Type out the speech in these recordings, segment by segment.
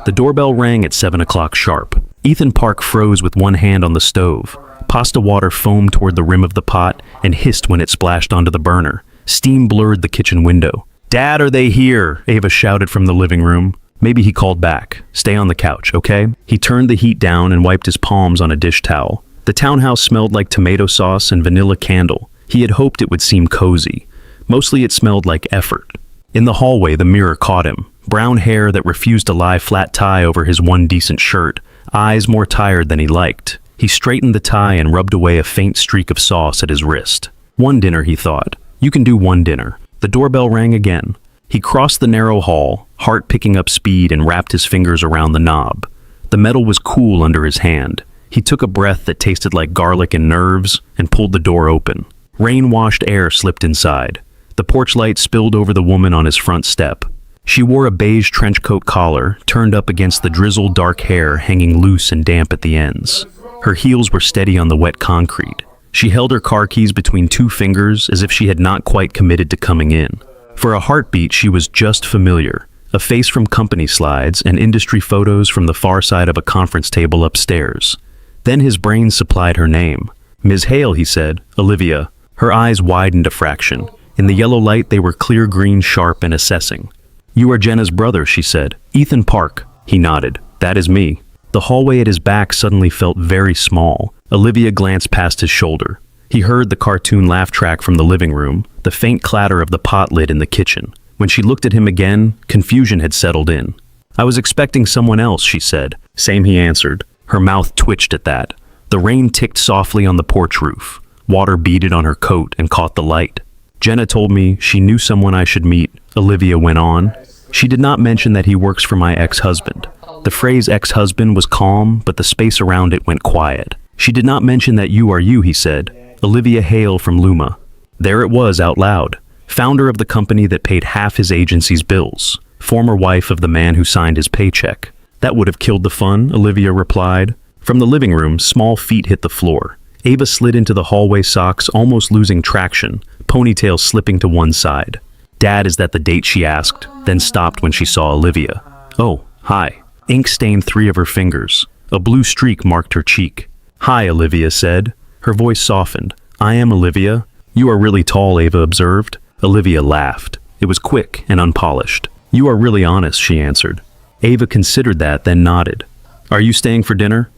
The doorbell rang at 7 o'clock sharp. Ethan Park froze with one hand on the stove. Pasta water foamed toward the rim of the pot and hissed when it splashed onto the burner. Steam blurred the kitchen window. "Dad, are they here?" Ava shouted from the living room. Maybe he called back. "Stay on the couch, okay?" He turned the heat down and wiped his palms on a dish towel. The townhouse smelled like tomato sauce and vanilla candle. He had hoped it would seem cozy. Mostly it smelled like effort. In the hallway, the mirror caught him. Brown hair that refused to lie flat tie over his one decent shirt. Eyes more tired than he liked. He straightened the tie and rubbed away a faint streak of sauce at his wrist. One dinner, he thought. You can do one dinner. The doorbell rang again. He crossed the narrow hall, heart picking up speed, and wrapped his fingers around the knob. The metal was cool under his hand. He took a breath that tasted like garlic and nerves and pulled the door open. Rain-washed air slipped inside. The porch light spilled over the woman on his front step. She wore a beige trench coat collar, turned up against the drizzled dark hair hanging loose and damp at the ends. Her heels were steady on the wet concrete. She held her car keys between two fingers as if she had not quite committed to coming in. For a heartbeat, she was just familiar. A face from company slides and industry photos from the far side of a conference table upstairs. Then his brain supplied her name. "Ms. Hale," he said. "Olivia." Her eyes widened a fraction. In the yellow light, they were clear green, sharp, and assessing. "You are Jenna's brother," she said. "Ethan Park." He nodded. "That is me." The hallway at his back suddenly felt very small. Olivia glanced past his shoulder. He heard the cartoon laugh track from the living room, the faint clatter of the pot lid in the kitchen. When she looked at him again, confusion had settled in. "I was expecting someone else," she said. "Same," he answered. Her mouth twitched at that. The rain ticked softly on the porch roof. Water beaded on her coat and caught the light. "Jenna told me she knew someone I should meet," Olivia went on. "She did not mention that he works for my ex-husband." The phrase ex-husband was calm, but the space around it went quiet. "She did not mention that you are you," he said. "Olivia Hale from Luma." There it was out loud. Founder of the company that paid half his agency's bills. Former wife of the man who signed his paycheck. "That would have killed the fun," Olivia replied. From the living room, small feet hit the floor. Ava slid into the hallway socks, almost losing traction, ponytail slipping to one side. "Dad, is that the date?" she asked, then stopped when she saw Olivia. "Oh, hi." Ink stained 3 of her fingers. A blue streak marked her cheek. "Hi," Olivia said. Her voice softened. "I am Olivia." "You are really tall," Ava observed. Olivia laughed. It was quick and unpolished. "You are really honest," she answered. Ava considered that, then nodded. "Are you staying for dinner?"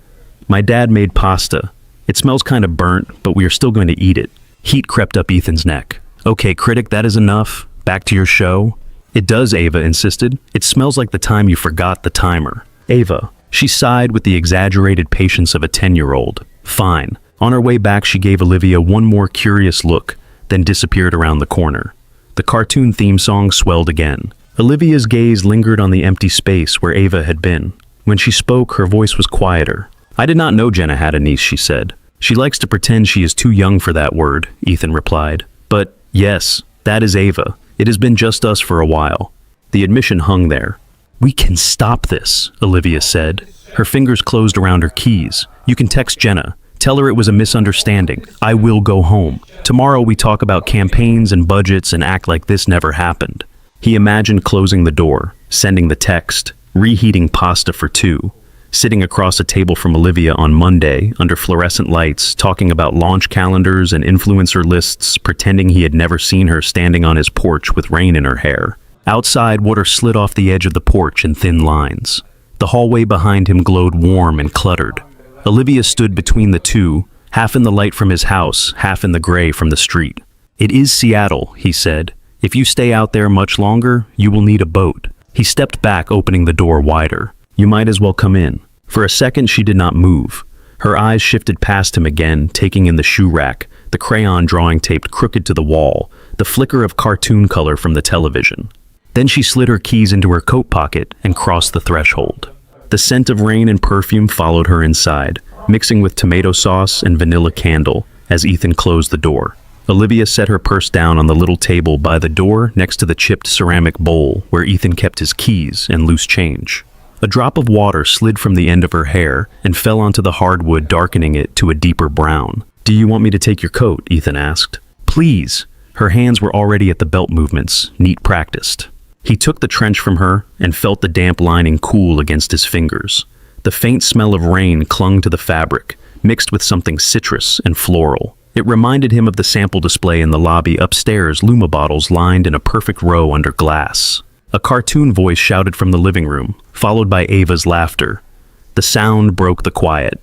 "My dad made pasta. It smells kind of burnt, but we are still going to eat it." Heat crept up Ethan's neck. "Okay, critic, that is enough. Back to your show." "It does," Ava insisted. "It smells like the time you forgot the timer." "Ava." She sighed with the exaggerated patience of a 10-year-old. "Fine." On her way back, she gave Olivia one more curious look, then disappeared around the corner. The cartoon theme song swelled again. Olivia's gaze lingered on the empty space where Ava had been. When she spoke, her voice was quieter. "I did not know Jenna had a niece," she said. "She likes to pretend she is too young for that word," Ethan replied. "But, yes, that is Ava. It has been just us for a while." The admission hung there. "We can stop this," Olivia said. Her fingers closed around her keys. "You can text Jenna. Tell her it was a misunderstanding. I will go home. Tomorrow we talk about campaigns and budgets and act like this never happened." He imagined closing the door, sending the text, reheating pasta for 2, sitting across a table from Olivia on Monday under fluorescent lights, talking about launch calendars and influencer lists, pretending he had never seen her standing on his porch with rain in her hair. Outside, water slid off the edge of the porch in thin lines. The hallway behind him glowed warm and cluttered. Olivia stood between the two, half in the light from his house, half in the gray from the street. "It is Seattle," he said. "If you stay out there much longer, you will need a boat." He stepped back, opening the door wider. "You might as well come in." For a second, she did not move. Her eyes shifted past him again, taking in the shoe rack, the crayon drawing taped crooked to the wall, the flicker of cartoon color from the television. Then she slid her keys into her coat pocket and crossed the threshold. The scent of rain and perfume followed her inside, mixing with tomato sauce and vanilla candle, as Ethan closed the door. Olivia set her purse down on the little table by the door next to the chipped ceramic bowl where Ethan kept his keys and loose change. A drop of water slid from the end of her hair and fell onto the hardwood, darkening it to a deeper brown. "Do you want me to take your coat?" Ethan asked. "Please." Her hands were already at the belt movements, neat practiced. He took the trench from her and felt the damp lining cool against his fingers. The faint smell of rain clung to the fabric, mixed with something citrus and floral. It reminded him of the sample display in the lobby upstairs, Luma bottles lined in a perfect row under glass. A cartoon voice shouted from the living room, followed by Ava's laughter. The sound broke the quiet.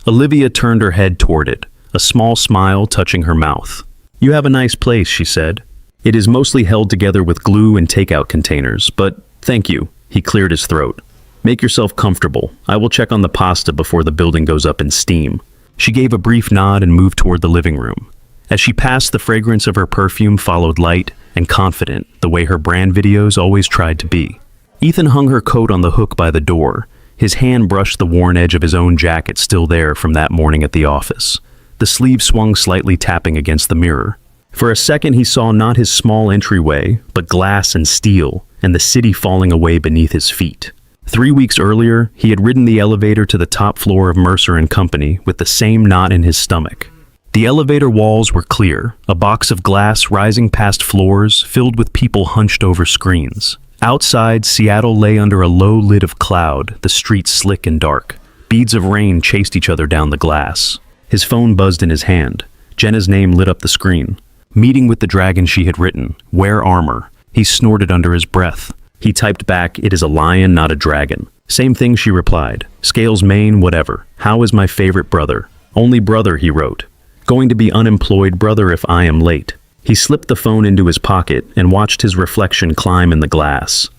Olivia turned her head toward it, a small smile touching her mouth. "You have a nice place," she said. "It is mostly held together with glue and takeout containers, but thank you." He cleared his throat. "Make yourself comfortable. I will check on the pasta before the building goes up in steam." She gave a brief nod and moved toward the living room. As she passed, the fragrance of her perfume followed, light and confident, the way her brand videos always tried to be. Ethan hung her coat on the hook by the door. His hand brushed the worn edge of his own jacket, still there from that morning at the office. The sleeve swung slightly, tapping against the mirror. For a second he saw not his small entryway, but glass and steel, and the city falling away beneath his feet. 3 weeks earlier, he had ridden the elevator to the top floor of Mercer & Company with the same knot in his stomach. The elevator walls were clear, a box of glass rising past floors filled with people hunched over screens. Outside, Seattle lay under a low lid of cloud, the streets slick and dark. Beads of rain chased each other down the glass. His phone buzzed in his hand. Jenna's name lit up the screen. Meeting with the dragon she had written. Wear armor. He snorted under his breath. He typed back, "It is a lion, not a dragon." "Same thing," she replied. "Scales, mane, whatever. How is my favorite brother?" "Only brother," he wrote. "Going to be unemployed brother if I am late." He slipped the phone into his pocket and watched his reflection climb in the glass.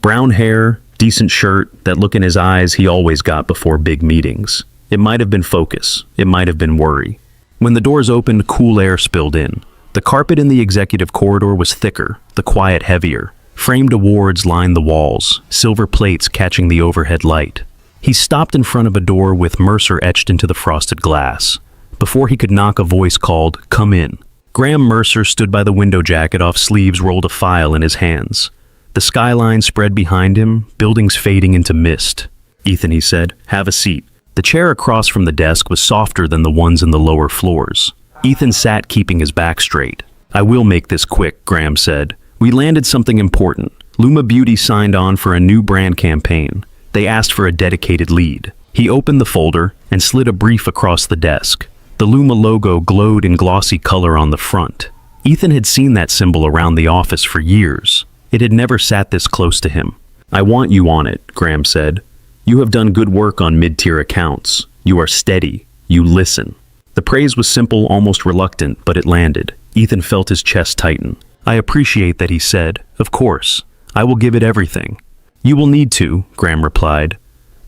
Brown hair, decent shirt, that look in his eyes he always got before big meetings. It might have been focus. It might have been worry. When the doors opened, cool air spilled in. The carpet in the executive corridor was thicker, the quiet heavier. Framed awards lined the walls, silver plates catching the overhead light. He stopped in front of a door with Mercer etched into the frosted glass. Before he could knock, a voice called, "Come in." Graham Mercer stood by the window, jacket off, sleeves rolled, a file in his hands. The skyline spread behind him, buildings fading into mist. "Ethan," he said, "have a seat." The chair across from the desk was softer than the ones in the lower floors. Ethan sat, keeping his back straight. "I will make this quick," Graham said. "We landed something important. Luma Beauty signed on for a new brand campaign. They asked for a dedicated lead." He opened the folder and slid a brief across the desk. The Luma logo glowed in glossy color on the front. Ethan had seen that symbol around the office for years. It had never sat this close to him. "I want you on it," Graham said. "You have done good work on mid-tier accounts. You are steady. You listen." The praise was simple, almost reluctant, but it landed. Ethan felt his chest tighten. "I appreciate that," he said. "Of course. I will give it everything." "You will need to," Graham replied.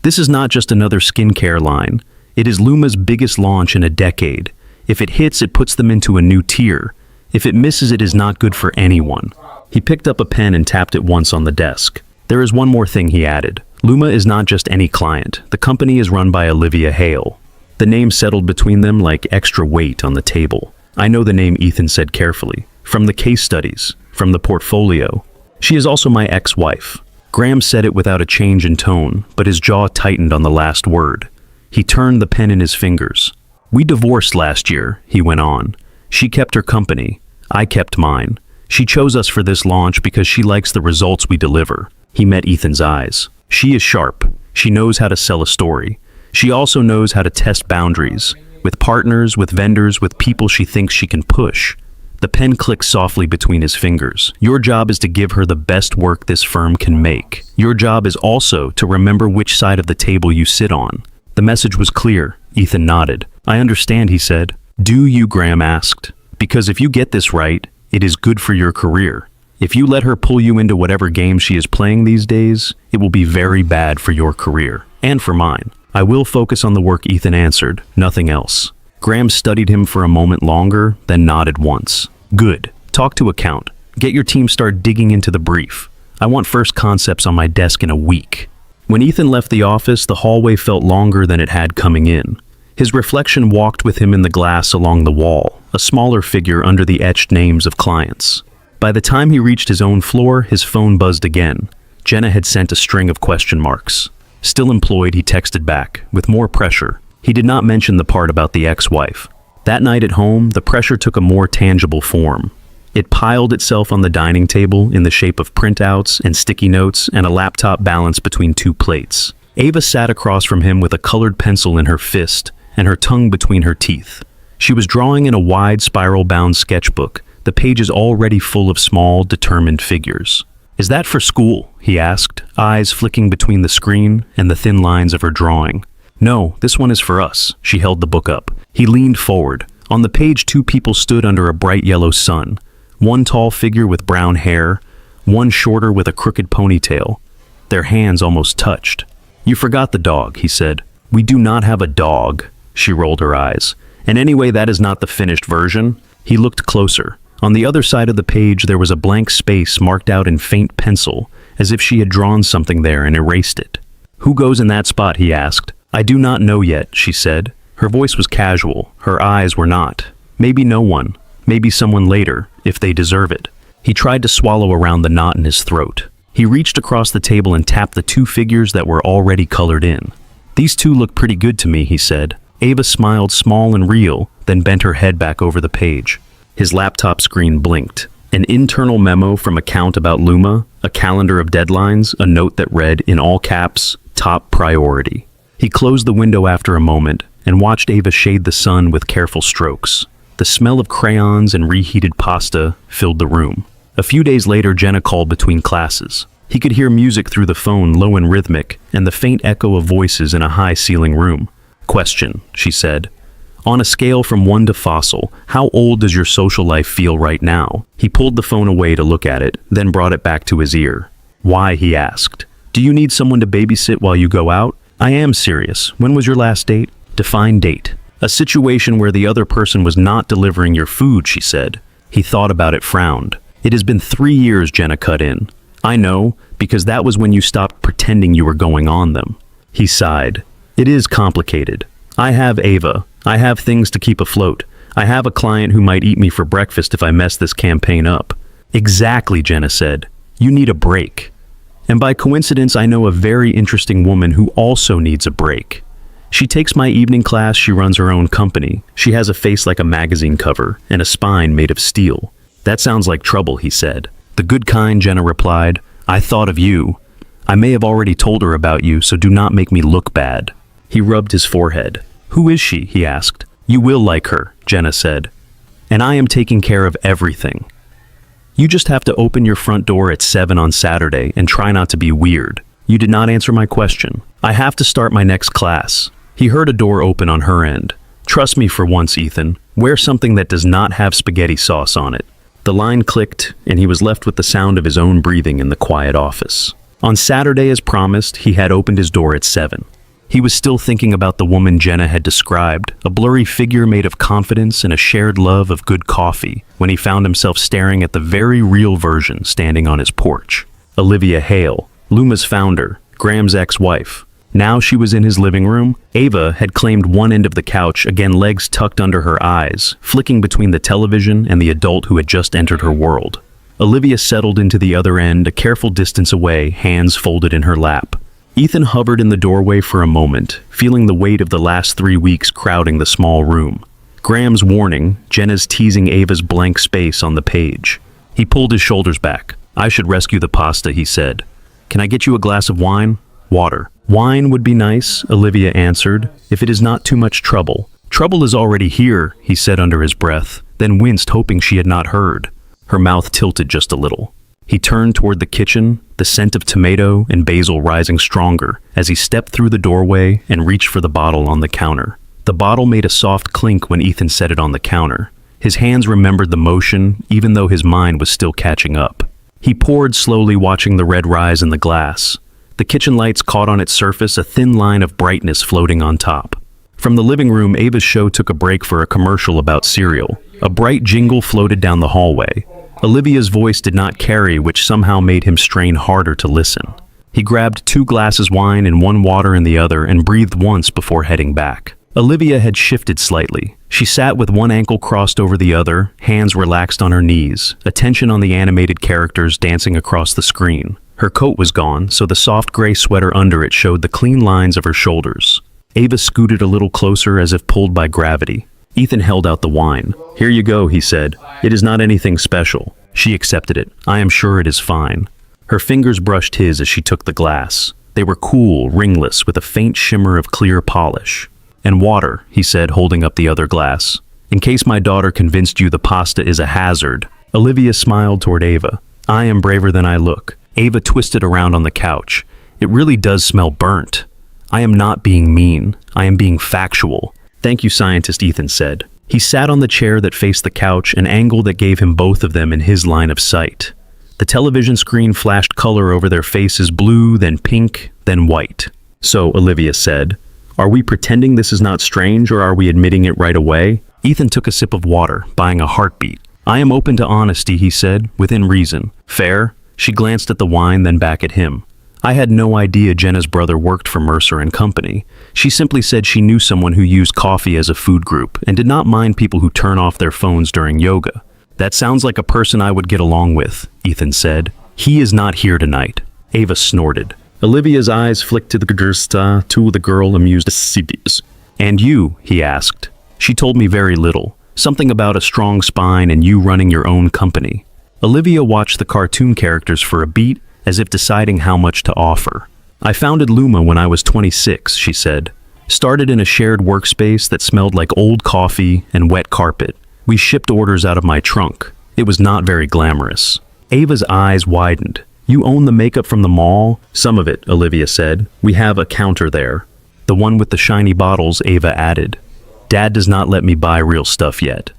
"This is not just another skincare line. It is Luma's biggest launch in a decade. If it hits, it puts them into a new tier. If it misses, it is not good for anyone." He picked up a pen and tapped it once on the desk. "There is one more thing," he added. "Luma is not just any client. The company is run by Olivia Hale." The name settled between them like extra weight on the table. "I know the name," Ethan said carefully. "From the case studies, from the portfolio. She is also my ex-wife." Graham said it without a change in tone, but his jaw tightened on the last word. He turned the pen in his fingers. "We divorced last year," he went on. "She kept her company. I kept mine. She chose us for this launch because she likes the results we deliver." He met Ethan's eyes. "She is sharp. She knows how to sell a story. She also knows how to test boundaries, with partners, with vendors, with people she thinks she can push." The pen clicked softly between his fingers. "Your job is to give her the best work this firm can make. Your job is also to remember which side of the table you sit on." The message was clear. Ethan nodded. "I understand," he said. "Do you?" Graham asked. "Because if you get this right, it is good for your career. If you let her pull you into whatever game she is playing these days, it will be very bad for your career. And for mine." "I will focus on the work," Ethan answered. "Nothing else." Graham studied him for a moment longer, then nodded once. "Good. Talk to account. Get your team start digging into the brief. I want first concepts on my desk in a week." When Ethan left the office, the hallway felt longer than it had coming in. His reflection walked with him in the glass along the wall, a smaller figure under the etched names of clients. By the time he reached his own floor, his phone buzzed again. Jenna had sent a string of question marks. Still employed, he texted back, with more pressure. He did not mention the part about the ex-wife. That night at home, the pressure took a more tangible form. It piled itself on the dining table in the shape of printouts and sticky notes and a laptop balanced between two plates. Ava sat across from him with a colored pencil in her fist and her tongue between her teeth. She was drawing in a wide spiral-bound sketchbook, the pages already full of small, determined figures. "Is that for school?" he asked, eyes flicking between the screen and the thin lines of her drawing. "No, this one is for us." She held the book up. He leaned forward. On the page, two people stood under a bright yellow sun. One tall figure with brown hair, one shorter with a crooked ponytail. Their hands almost touched. "You forgot the dog," he said. "We do not have a dog." She rolled her eyes. "And anyway, that is not the finished version." He looked closer. On the other side of the page there was a blank space marked out in faint pencil, as if she had drawn something there and erased it. "Who goes in that spot?" he asked. "I do not know yet," she said. Her voice was casual, her eyes were not. "Maybe no one. Maybe someone later, if they deserve it." He tried to swallow around the knot in his throat. He reached across the table and tapped the two figures that were already colored in. "These two look pretty good to me," he said. Ava smiled small and real, then bent her head back over the page. His laptop screen blinked. An internal memo from account about Luma, a calendar of deadlines, a note that read, in all caps, "Top priority." He closed the window after a moment and watched Ava shade the sun with careful strokes. The smell of crayons and reheated pasta filled the room. A few days later, Jenna called between classes. He could hear music through the phone, low and rhythmic, and the faint echo of voices in a high-ceiling room. "Question," she said. "On a scale from 1 to fossil, how old does your social life feel right now?" He pulled the phone away to look at it, then brought it back to his ear. "Why?" he asked. "Do you need someone to babysit while you go out?" "I am serious. When was your last date?" "Define date." "A situation where the other person was not delivering your food," she said. He thought about it, frowned. "It has been 3 years," Jenna cut in. "I know, because that was when you stopped pretending you were going on them." He sighed. "It is complicated. I have Ava. I have things to keep afloat. I have a client who might eat me for breakfast if I mess this campaign up." "Exactly," Jenna said. "You need a break. And by coincidence, I know a very interesting woman who also needs a break. She takes my evening class, she runs her own company. She has a face like a magazine cover and a spine made of steel." "That sounds like trouble," he said. "The good kind," Jenna replied. "I thought of you. I may have already told her about you, so do not make me look bad." He rubbed his forehead. "Who is she?" he asked. "You will like her," Jenna said. "And I am taking care of everything. You just have to open your front door at 7 on Saturday and try not to be weird." "You did not answer my question." "I have to start my next class." He heard a door open on her end. "Trust me for once, Ethan. Wear something that does not have spaghetti sauce on it." The line clicked, and he was left with the sound of his own breathing in the quiet office. On Saturday, as promised, he had opened his door at 7. He was still thinking about the woman Jenna had described, a blurry figure made of confidence and a shared love of good coffee, when he found himself staring at the very real version standing on his porch. Olivia Hale, Luma's founder, Graham's ex-wife. Now she was in his living room. Ava had claimed one end of the couch, again legs tucked under her eyes, flicking between the television and the adult who had just entered her world. Olivia settled into the other end, a careful distance away, hands folded in her lap. Ethan hovered in the doorway for a moment, feeling the weight of the last 3 weeks crowding the small room. Graham's warning, Jenna's teasing Ava's blank space on the page. He pulled his shoulders back. "I should rescue the pasta," he said. "Can I get you a glass of wine?" "Water." "Wine would be nice," Olivia answered, "if it is not too much trouble." "Trouble is already here," he said under his breath, then winced, hoping she had not heard. Her mouth tilted just a little. He turned toward the kitchen, the scent of tomato and basil rising stronger as he stepped through the doorway and reached for the bottle on the counter. The bottle made a soft clink when Ethan set it on the counter. His hands remembered the motion, even though his mind was still catching up. He poured slowly, watching the red rise in the glass. The kitchen lights caught on its surface, a thin line of brightness floating on top. From the living room, Ava's show took a break for a commercial about cereal. A bright jingle floated down the hallway. Olivia's voice did not carry, which somehow made him strain harder to listen. He grabbed 2 glasses wine and 1 water in the other and breathed once before heading back. Olivia had shifted slightly. She sat with one ankle crossed over the other, hands relaxed on her knees, attention on the animated characters dancing across the screen. Her coat was gone, so the soft gray sweater under it showed the clean lines of her shoulders. Ava scooted a little closer as if pulled by gravity. Ethan held out the wine. "Here you go," he said. "It is not anything special." She accepted it. "I am sure it is fine." Her fingers brushed his as she took the glass. They were cool, ringless, with a faint shimmer of clear polish. "And water," he said, holding up the other glass. "In case my daughter convinced you the pasta is a hazard." Olivia smiled toward Ava. "I am braver than I look." Ava twisted around on the couch. "It really does smell burnt." "I am not being mean. I am being factual." "Thank you, scientist," Ethan said. He sat on the chair that faced the couch, an angle that gave him both of them in his line of sight. The television screen flashed color over their faces, blue, then pink, then white. "So," Olivia said, "are we pretending this is not strange, or are we admitting it right away?" Ethan took a sip of water, buying a heartbeat. "I am open to honesty," he said, "within reason." "Fair?" She glanced at the wine, then back at him. "I had no idea Jenna's brother worked for Mercer and Company. She simply said she knew someone who used coffee as a food group and did not mind people who turn off their phones during yoga." "That sounds like a person I would get along with," Ethan said. "He is not here tonight." Ava snorted. Olivia's eyes flicked to the girl amused. "And you?" he asked. "She told me very little. Something about a strong spine and you running your own company." Olivia watched the cartoon characters for a beat, as if deciding how much to offer. "I founded Luma when I was 26, she said. "Started in a shared workspace that smelled like old coffee and wet carpet. We shipped orders out of my trunk. It was not very glamorous." Ava's eyes widened. "You own the makeup from the mall?" "Some of it," Olivia said. "We have a counter there." "The one with the shiny bottles," Ava added. "Dad does not let me buy real stuff yet.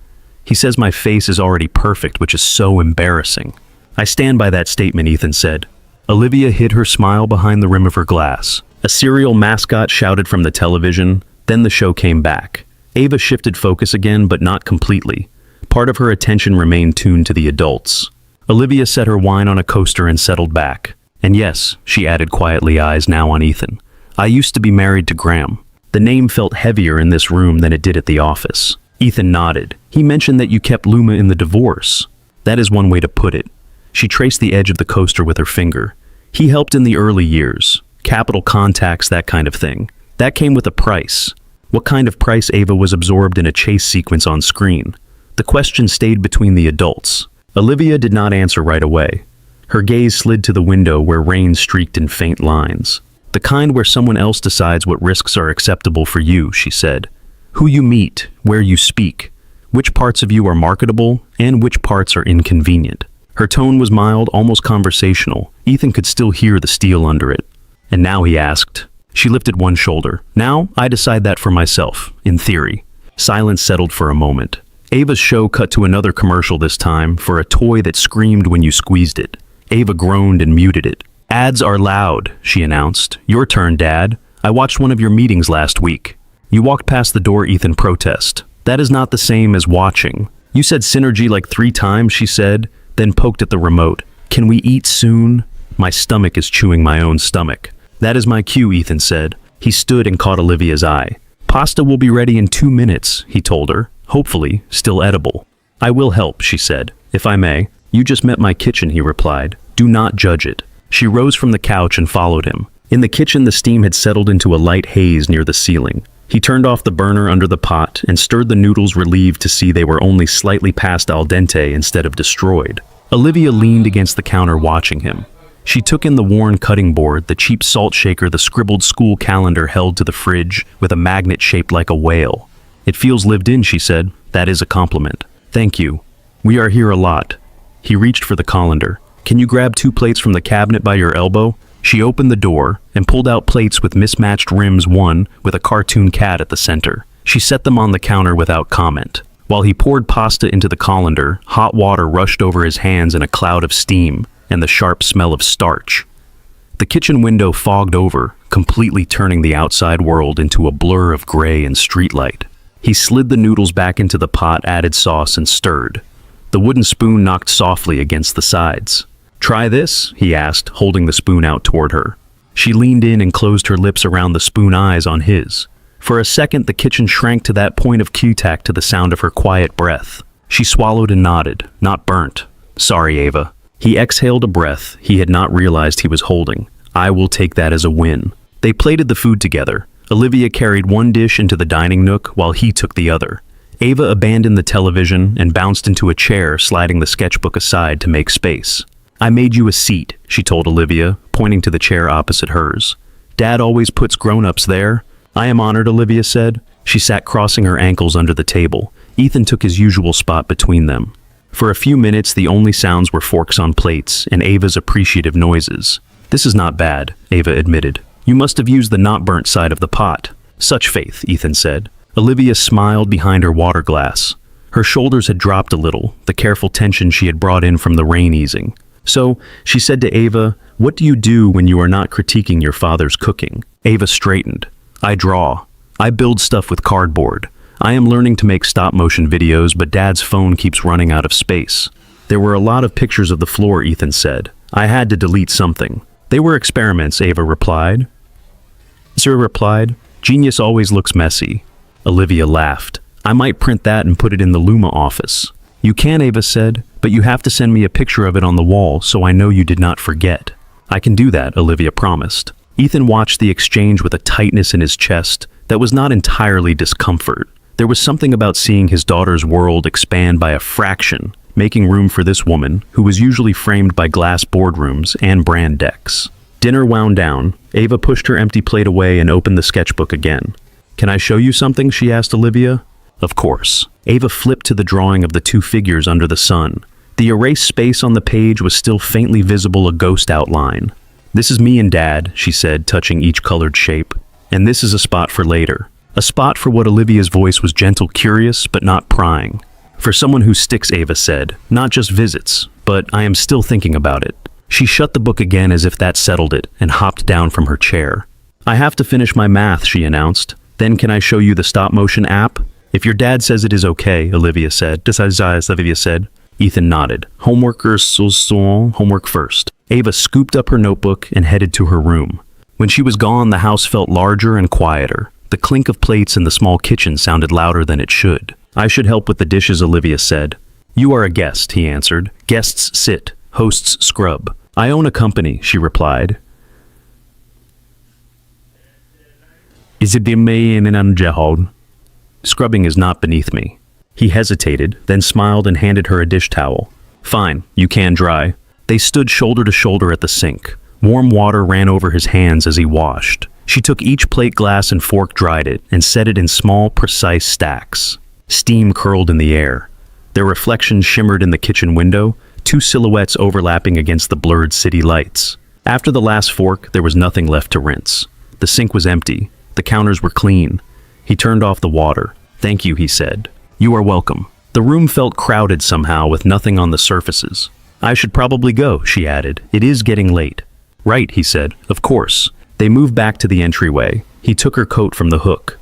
He says my face is already perfect, which is so embarrassing." "I stand by that statement," Ethan said. Olivia hid her smile behind the rim of her glass. A cereal mascot shouted from the television, then the show came back. Ava shifted focus again, but not completely. Part of her attention remained tuned to the adults. Olivia set her wine on a coaster and settled back. "And yes," she added quietly, eyes now on Ethan, "I used to be married to Graham." The name felt heavier in this room than it did at the office. Ethan nodded. "He mentioned that you kept Luma in the divorce." "That is one way to put it." She traced the edge of the coaster with her finger. "He helped in the early years. Capital contacts, that kind of thing. That came with a price." What kind of price? Ava was absorbed in a chase sequence on screen. The question stayed between the adults. Olivia did not answer right away. Her gaze slid to the window where rain streaked in faint lines. "The kind where someone else decides what risks are acceptable for you," she said. "Who you meet, where you speak, which parts of you are marketable, and which parts are inconvenient." Her tone was mild, almost conversational. Ethan could still hear the steel under it. "And now?" he asked. She lifted one shoulder. "Now, I decide that for myself, in theory." Silence settled for a moment. Ava's show cut to another commercial, this time for a toy that screamed when you squeezed it. Ava groaned and muted it. "Ads are loud," she announced. "Your turn, Dad. I watched one of your meetings last week." "You walked past the door," Ethan protested. "That is not the same as watching." "You said synergy like 3 times, she said, then poked at the remote. "Can we eat soon? My stomach is chewing my own stomach." "That is my cue," Ethan said. He stood and caught Olivia's eye. "Pasta will be ready in 2 minutes, he told her, hopefully still edible. "I will help," she said, "if I may." "You just met my kitchen," he replied. "Do not judge it." She rose from the couch and followed him. In the kitchen, the steam had settled into a light haze near the ceiling. He turned off the burner under the pot and stirred the noodles, relieved to see they were only slightly past al dente instead of destroyed. Olivia leaned against the counter watching him. She took in the worn cutting board, the cheap salt shaker, the scribbled school calendar held to the fridge with a magnet shaped like a whale. "It feels lived in," she said. "That is a compliment." "Thank you. We are here a lot." He reached for the colander. "Can you grab 2 plates from the cabinet by your elbow?" She opened the door and pulled out plates with mismatched rims, one with a cartoon cat at the center. She set them on the counter without comment. While he poured pasta into the colander, hot water rushed over his hands in a cloud of steam and the sharp smell of starch. The kitchen window fogged over, completely turning the outside world into a blur of gray and streetlight. He slid the noodles back into the pot, added sauce, and stirred. The wooden spoon knocked softly against the sides. "Try this?" he asked, holding the spoon out toward her. She leaned in and closed her lips around the spoon, eyes on his. For a second, the kitchen shrank to that point of contact to the sound of her quiet breath. She swallowed and nodded. "Not burnt." "Sorry, Ava." He exhaled a breath he had not realized he was holding. "I will take that as a win." They plated the food together. Olivia carried one dish into the dining nook while he took the other. Ava abandoned the television and bounced into a chair, sliding the sketchbook aside to make space. I made you a seat, she told Olivia, pointing to the chair opposite hers. Dad always puts grown-ups there. I am honored, Olivia said. She sat crossing her ankles under the table. Ethan took his usual spot between them. For a few minutes, the only sounds were forks on plates and Ava's appreciative noises. This is not bad, Ava admitted. You must have used the not burnt side of the pot. Such faith, Ethan said. Olivia smiled behind her water glass. Her shoulders had dropped a little, the careful tension she had brought in from the rain easing. So, she said to Ava, "What do you do when you are not critiquing your father's cooking?" Ava straightened. "I draw. I build stuff with cardboard. I am learning to make stop-motion videos, but Dad's phone keeps running out of space." There were a lot of pictures of the floor, Ethan said. I had to delete something. They were experiments, Ava replied. Genius always looks messy. Olivia laughed. I might print that and put it in the Luma office. You can, Ava said, but you have to send me a picture of it on the wall so I know you did not forget. I can do that, Olivia promised. Ethan watched the exchange with a tightness in his chest that was not entirely discomfort. There was something about seeing his daughter's world expand by a fraction, making room for this woman, who was usually framed by glass boardrooms and brand decks. Dinner wound down. Ava pushed her empty plate away and opened the sketchbook again. Can I show you something? She asked Olivia. Of course. Ava flipped to the drawing of the two figures under the sun. The erased space on the page was still faintly visible, a ghost outline. This is me and Dad, she said, touching each colored shape. And this is a spot for later. A spot for what Olivia's voice was gentle, curious, but not prying. For someone who sticks, Ava said, not just visits, but I am still thinking about it. She shut the book again as if that settled it and hopped down from her chair. I have to finish my math, she announced. Then can I show you the stop-motion app? If your dad says it is okay, Olivia said. Ethan nodded. Homework first. Ava scooped up her notebook and headed to her room. When she was gone, the house felt larger and quieter. The clink of plates in the small kitchen sounded louder than it should. I should help with the dishes, Olivia said. You are a guest, he answered. Guests sit, hosts scrub. I own a company, she replied. Scrubbing is not beneath me. He hesitated, then smiled and handed her a dish towel. Fine, you can dry. They stood shoulder to shoulder at the sink. Warm water ran over his hands as he washed. She took each plate, glass, and fork, dried it, and set it in small, precise stacks. Steam curled in the air. Their reflections shimmered in the kitchen window, two silhouettes overlapping against the blurred city lights. After the last fork, there was nothing left to rinse. The sink was empty. The counters were clean. He turned off the water. Thank you, he said. You are welcome. The room felt crowded somehow with nothing on the surfaces. I should probably go, she added. It is getting late. Right, he said. Of course. They moved back to the entryway. He took her coat from the hook.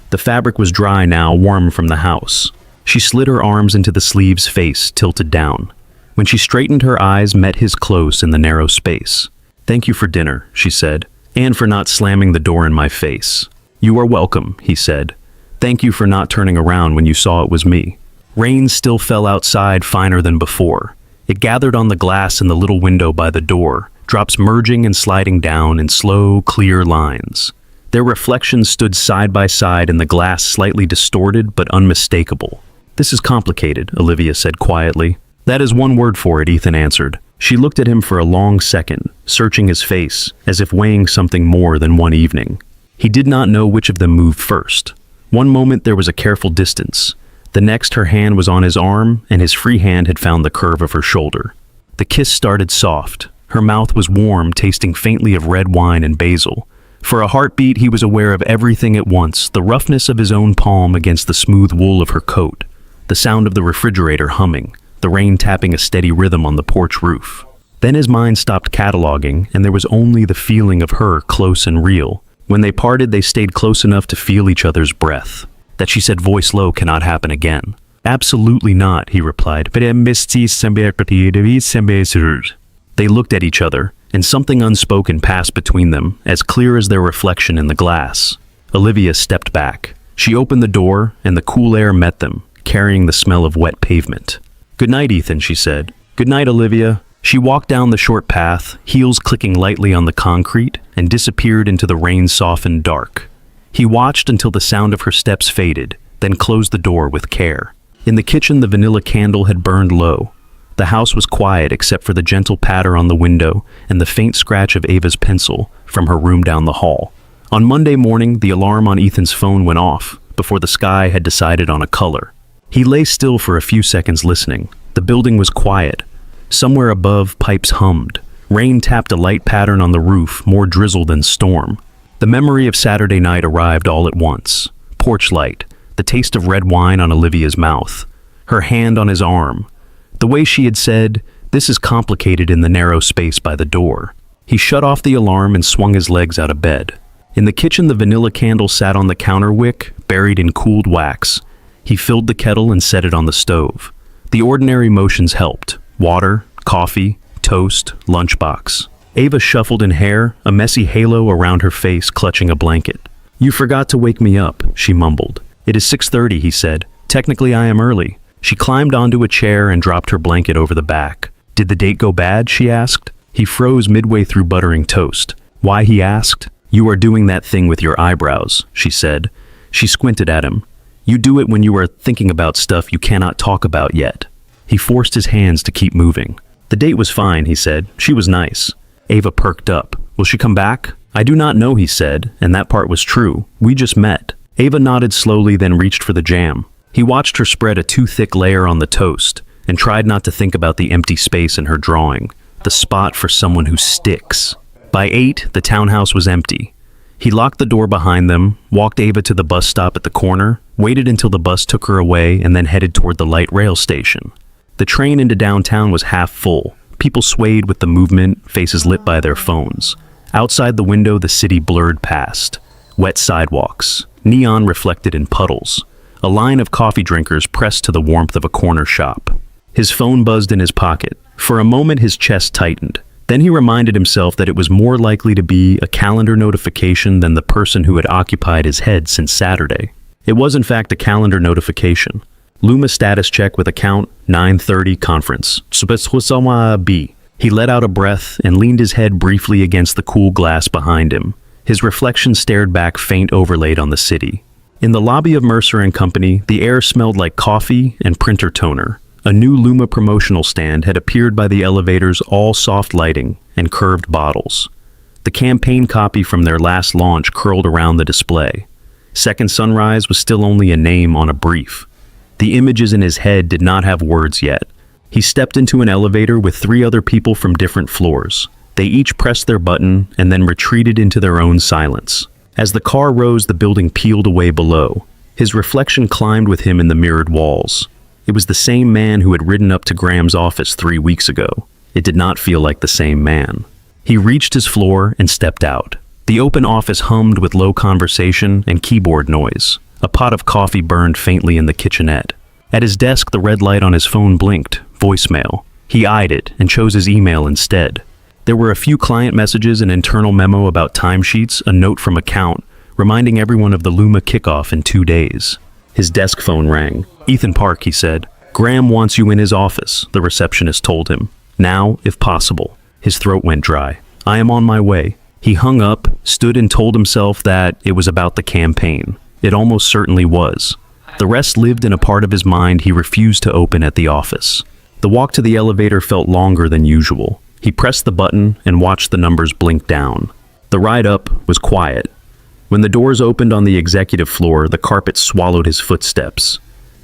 The fabric was dry now, warm from the house. She slid her arms into the sleeves, face tilted down. When she straightened, her eyes met his close in the narrow space. Thank you for dinner, she said, and for not slamming the door in my face. You are welcome, he said. Thank you for not turning around when you saw it was me. Rain still fell outside, finer than before. It gathered on the glass in the little window by the door, drops merging and sliding down in slow, clear lines. Their reflections stood side by side in the glass, slightly distorted but unmistakable. This is complicated, Olivia said quietly. That is one word for it, Ethan answered. She looked at him for a long second, searching his face, as if weighing something more than one evening. He did not know which of them moved first. One moment there was a careful distance. The next her hand was on his arm, and his free hand had found the curve of her shoulder. The kiss started soft. Her mouth was warm, tasting faintly of red wine and basil. For a heartbeat, he was aware of everything at once, the roughness of his own palm against the smooth wool of her coat, the sound of the refrigerator humming, the rain tapping a steady rhythm on the porch roof. Then his mind stopped cataloging, and there was only the feeling of her close and real. When they parted, they stayed close enough to feel each other's breath. That she said, voice low, cannot happen again. Absolutely not, he replied. They looked at each other, and something unspoken passed between them, as clear as their reflection in the glass. Olivia stepped back. She opened the door, and the cool air met them, carrying the smell of wet pavement. Good night, Ethan, she said. Good night, Olivia. She walked down the short path, heels clicking lightly on the concrete, and disappeared into the rain-softened dark. He watched until the sound of her steps faded, then closed the door with care. In the kitchen, the vanilla candle had burned low. The house was quiet except for the gentle patter on the window and the faint scratch of Ava's pencil from her room down the hall. On Monday morning, the alarm on Ethan's phone went off before the sky had decided on a color. He lay still for a few seconds listening. The building was quiet. Somewhere above, pipes hummed. Rain tapped a light pattern on the roof, more drizzle than storm. The memory of Saturday night arrived all at once. Porch light, the taste of red wine on Olivia's mouth, her hand on his arm. The way she had said, "This is complicated," in the narrow space by the door. He shut off the alarm and swung his legs out of bed. In the kitchen, the vanilla candle sat on the counter wick, buried in cooled wax. He filled the kettle and set it on the stove. The ordinary motions helped. Water, coffee, toast, lunchbox. Ava shuffled in hair, a messy halo around her face, clutching a blanket. "You forgot to wake me up," she mumbled. "It is 6:30, he said. "Technically, I am early." She climbed onto a chair and dropped her blanket over the back. "Did the date go bad?" she asked. He froze midway through buttering toast. "Why?" he asked. "You are doing that thing with your eyebrows," she said. She squinted at him. "You do it when you are thinking about stuff you cannot talk about yet." He forced his hands to keep moving. "The date was fine," he said. "She was nice." Ava perked up. "Will she come back?" "I do not know," he said, and that part was true. "We just met." Ava nodded slowly, then reached for the jam. He watched her spread a too thick layer on the toast and tried not to think about the empty space in her drawing, the spot for someone who sticks. By 8, the townhouse was empty. He locked the door behind them, walked Ava to the bus stop at the corner, waited until the bus took her away, and then headed toward the light rail station. The train into downtown was half full. People swayed with the movement, faces lit by their phones. Outside the window, the city blurred past. Wet sidewalks, neon reflected in puddles. A line of coffee drinkers pressed to the warmth of a corner shop. His phone buzzed in his pocket. For a moment, his chest tightened. Then he reminded himself that it was more likely to be a calendar notification than the person who had occupied his head since Saturday. It was in fact a calendar notification. Luma status check with account 9:30 conference. B. He let out a breath and leaned his head briefly against the cool glass behind him. His reflection stared back, faint overlaid on the city. In the lobby of Mercer & Company, the air smelled like coffee and printer toner. A new Luma promotional stand had appeared by the elevators, all soft lighting and curved bottles. The campaign copy from their last launch curled around the display. Second Sunrise was still only a name on a brief. The images in his head did not have words yet. He stepped into an elevator with 3 other people from different floors. They each pressed their button and then retreated into their own silence. As the car rose, the building peeled away below. His reflection climbed with him in the mirrored walls. It was the same man who had ridden up to Graham's office 3 weeks ago. It did not feel like the same man. He reached his floor and stepped out. The open office hummed with low conversation and keyboard noise. A pot of coffee burned faintly in the kitchenette. At his desk, the red light on his phone blinked. Voicemail. He eyed it and chose his email instead. There were a few client messages, an internal memo about timesheets, a note from account, reminding everyone of the Luma kickoff in 2 days. His desk phone rang. "Ethan Park," he said. "Graham wants you in his office," the receptionist told him. "Now, if possible." His throat went dry. "I am on my way." He hung up, stood and told himself that it was about the campaign. It almost certainly was. The rest lived in a part of his mind he refused to open at the office. The walk to the elevator felt longer than usual. He pressed the button and watched the numbers blink down. The ride up was quiet. When the doors opened on the executive floor, the carpet swallowed his footsteps.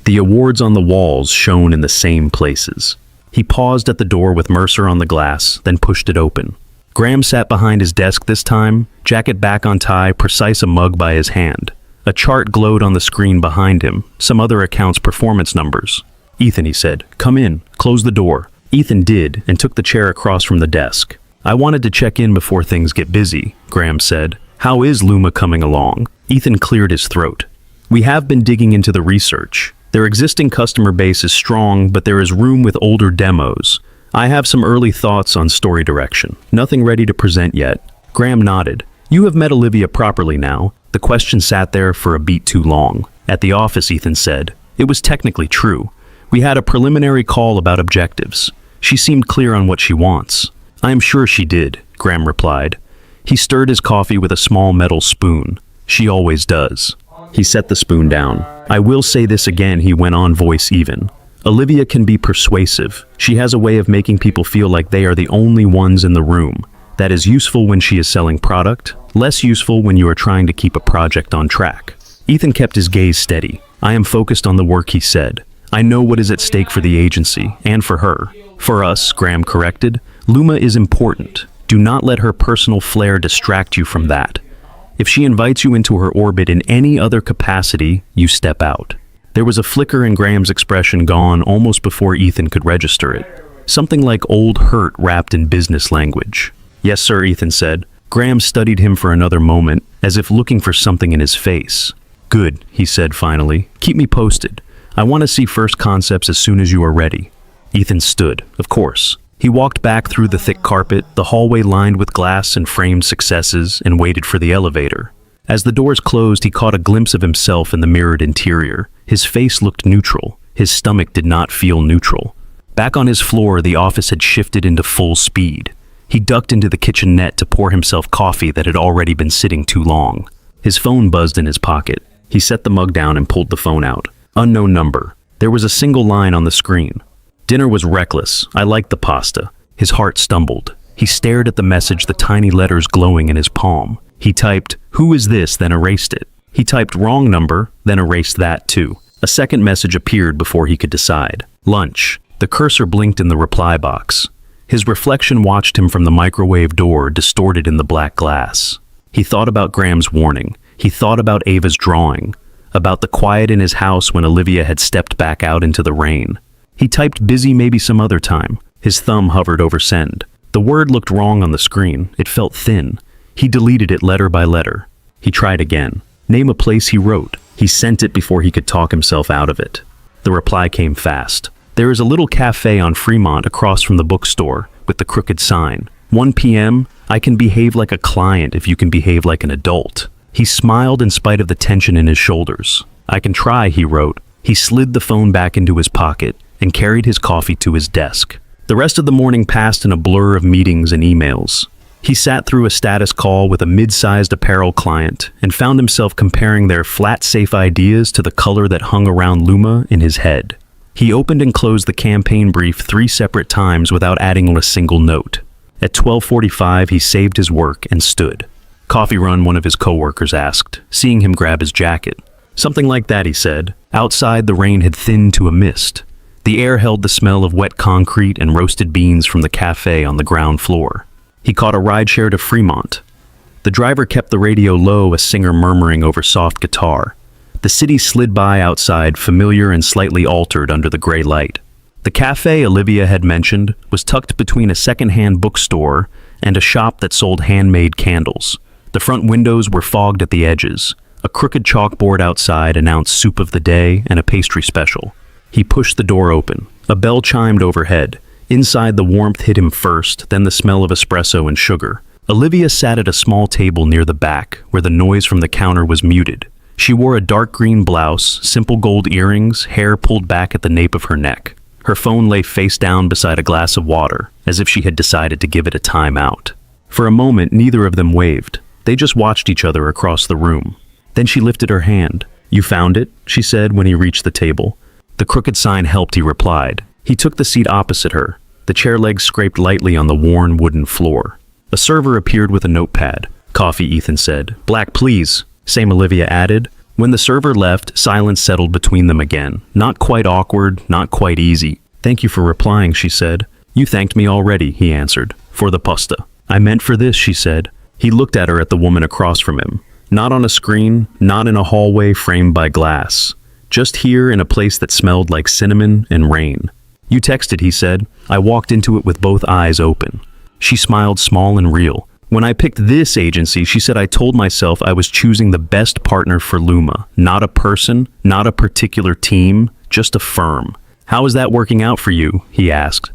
The awards on the walls shone in the same places. He paused at the door with Mercer on the glass, then pushed it open. Graham sat behind his desk this time, jacket back on tie, precise, a mug by his hand. A chart glowed on the screen behind him, some other account's performance numbers. "Ethan," he said, "come in. Close the door." Ethan did, and took the chair across from the desk. "I wanted to check in before things get busy," Graham said. "How is Luma coming along?" Ethan cleared his throat. "We have been digging into the research. Their existing customer base is strong, but there is room with older demos. I have some early thoughts on story direction. Nothing ready to present yet." Graham nodded. "You have met Olivia properly now." The question sat there for a beat too long. "At the office," Ethan said. It was technically true. "We had a preliminary call about objectives. She seemed clear on what she wants." "I am sure she did," Graham replied. He stirred his coffee with a small metal spoon. "She always does." He set the spoon down. I will say this again, he went on, voice even. Olivia can be persuasive. She has a way of making people feel like they are the only ones in the room. That is useful when she is selling product, less useful when you are trying to keep a project on track. Ethan kept his gaze steady. I am focused on the work, he said. I know what is at stake for the agency, and for her. For us, Graham corrected, Luma is important. Do not let her personal flair distract you from that. If she invites you into her orbit in any other capacity, you step out. There was a flicker in Graham's expression gone almost before Ethan could register it. Something like old hurt wrapped in business language. Yes, sir, Ethan said. Graham studied him for another moment, as if looking for something in his face. Good, he said finally. Keep me posted. I want to see first concepts as soon as you are ready. Ethan stood, of course. He walked back through the thick carpet, the hallway lined with glass and framed successes, and waited for the elevator. As the doors closed, he caught a glimpse of himself in the mirrored interior. His face looked neutral. His stomach did not feel neutral. Back on his floor, the office had shifted into full speed. He ducked into the kitchen net to pour himself coffee that had already been sitting too long. His phone buzzed in his pocket. He set the mug down and pulled the phone out. Unknown number. There was a single line on the screen. Dinner was reckless. I liked the pasta. His heart stumbled. He stared at the message, the tiny letters glowing in his palm. He typed, "Who is this?" then erased it. He typed wrong number, then erased that too. A second message appeared before he could decide. Lunch. The cursor blinked in the reply box. His reflection watched him from the microwave door, distorted in the black glass. He thought about Graham's warning. He thought about Ava's drawing. About the quiet in his house when Olivia had stepped back out into the rain. He typed busy maybe some other time. His thumb hovered over send. The word looked wrong on the screen. It felt thin. He deleted it letter by letter. He tried again. Name a place, he wrote. He sent it before he could talk himself out of it. The reply came fast. There is a little cafe on Fremont across from the bookstore with the crooked sign. 1 p.m. I can behave like a client if you can behave like an adult. He smiled in spite of the tension in his shoulders. I can try, he wrote. He slid the phone back into his pocket and carried his coffee to his desk. The rest of the morning passed in a blur of meetings and emails. He sat through a status call with a mid-sized apparel client and found himself comparing their flat safe ideas to the color that hung around Luma in his head. He opened and closed the campaign brief 3 separate times without adding a single note. At 12:45, he saved his work and stood. Coffee run, one of his coworkers asked, seeing him grab his jacket. Something like that, he said. Outside, the rain had thinned to a mist. The air held the smell of wet concrete and roasted beans from the cafe on the ground floor. He caught a rideshare to Fremont. The driver kept the radio low, a singer murmuring over soft guitar. The city slid by outside, familiar and slightly altered under the gray light. The cafe Olivia had mentioned was tucked between a second-hand bookstore and a shop that sold handmade candles. The front windows were fogged at the edges. A crooked chalkboard outside announced soup of the day and a pastry special. He pushed the door open. A bell chimed overhead. Inside, the warmth hit him first, then the smell of espresso and sugar. Olivia sat at a small table near the back, where the noise from the counter was muted. She wore a dark green blouse, simple gold earrings, hair pulled back at the nape of her neck. Her phone lay face down beside a glass of water, as if she had decided to give it a time out. For a moment, neither of them waved. They just watched each other across the room. Then she lifted her hand. "You found it?" she said when he reached the table. The crooked sign helped, he replied. He took the seat opposite her. The chair legs scraped lightly on the worn wooden floor. A server appeared with a notepad. "Coffee," Ethan said. "Black, please," same Olivia added. When the server left, silence settled between them again. Not quite awkward, not quite easy. "Thank you for replying," she said. "You thanked me already," he answered. "For the pasta." "I meant for this," she said. He looked at her, at the woman across from him. Not on a screen, not in a hallway framed by glass. Just here in a place that smelled like cinnamon and rain. "You texted," he said. I walked into it with both eyes open. She smiled, small and real. "When I picked this agency," she said, "I told myself I was choosing the best partner for Luma. Not a person, not a particular team, just a firm." "How is that working out for you?" he asked.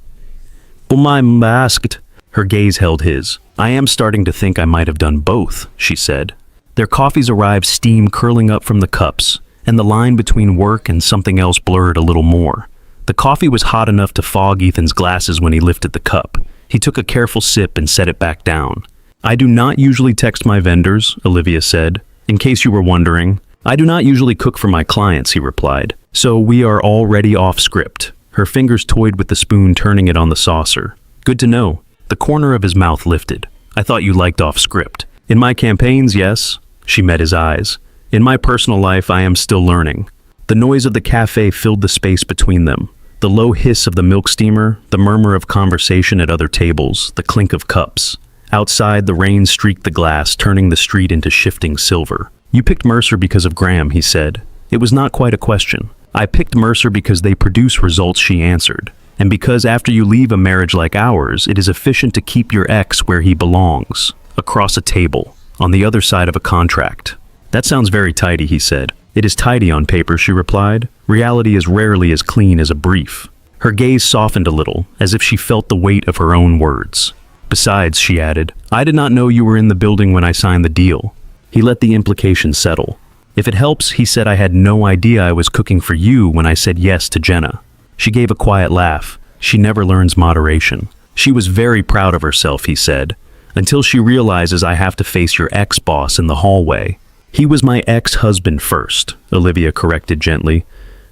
I asked. Her gaze held his. "I am starting to think I might have done both," she said. Their coffees arrived, steam curling up from the cups, and the line between work and something else blurred a little more. The coffee was hot enough to fog Ethan's glasses when he lifted the cup. He took a careful sip and set it back down. "I do not usually text my vendors," Olivia said. "In case you were wondering, I do not usually cook for my clients, he replied. So we are already off script. Her fingers toyed with the spoon, turning it on the saucer. Good to know. The corner of his mouth lifted. I thought you liked off script. In my campaigns, yes. She met his eyes. In my personal life, I am still learning. The noise of the cafe filled the space between them. The low hiss of the milk steamer, the murmur of conversation at other tables, the clink of cups. Outside, the rain streaked the glass, turning the street into shifting silver. You picked Mercer because of Graham, he said. It was not quite a question. I picked Mercer because they produce results, she answered. And because after you leave a marriage like ours, it is efficient to keep your ex where he belongs. Across a table, on the other side of a contract. That sounds very tidy, he said. It is tidy on paper, she replied. Reality is rarely as clean as a brief. Her gaze softened a little, as if she felt the weight of her own words. Besides, she added, I did not know you were in the building when I signed the deal. He let the implication settle. If it helps, he said, I had no idea I was cooking for you when I said yes to Jenna. She gave a quiet laugh. She never learns moderation. She was very proud of herself, he said, until she realizes I have to face your ex-boss in the hallway. He was my ex-husband first, Olivia corrected gently.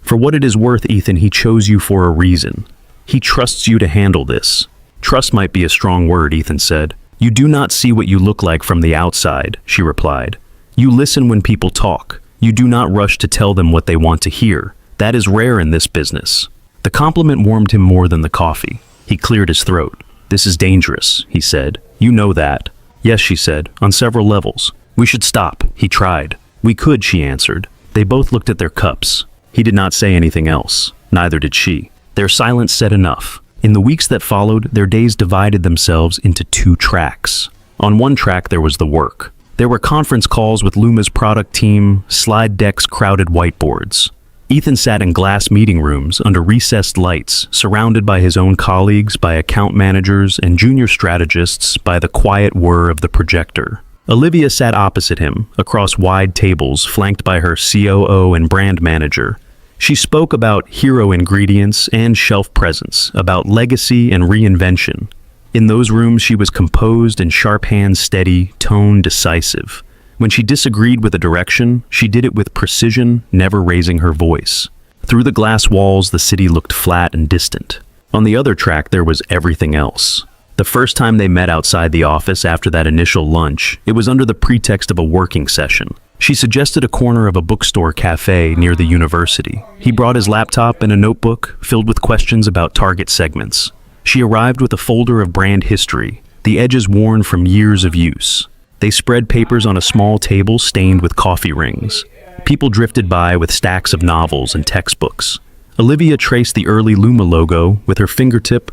For what it is worth, Ethan, he chose you for a reason. He trusts you to handle this. Trust might be a strong word, Ethan said. You do not see what you look like from the outside, she replied. You listen when people talk. You do not rush to tell them what they want to hear. That is rare in this business. The compliment warmed him more than the coffee. He cleared his throat. This is dangerous, he said. You know that. Yes, she said, on several levels. We should stop, he tried. We could, she answered. They both looked at their cups. He did not say anything else. Neither did she. Their silence said enough. In the weeks that followed, their days divided themselves into two tracks. On one track, there was the work. There were conference calls with Luma's product team, slide decks, crowded whiteboards. Ethan sat in glass meeting rooms under recessed lights, surrounded by his own colleagues, by account managers, and junior strategists by the quiet whir of the projector. Olivia sat opposite him, across wide tables, flanked by her COO and brand manager. She spoke about hero ingredients and shelf presence, about legacy and reinvention. In those rooms, she was composed and sharp hands steady, tone decisive. When she disagreed with a direction, she did it with precision, never raising her voice. Through the glass walls, the city looked flat and distant. On the other track, there was everything else. The first time they met outside the office after that initial lunch, it was under the pretext of a working session. She suggested a corner of a bookstore cafe near the university. He brought his laptop and a notebook filled with questions about target segments. She arrived with a folder of brand history, the edges worn from years of use. They spread papers on a small table stained with coffee rings. People drifted by with stacks of novels and textbooks. Olivia traced the early Luma logo with her fingertip,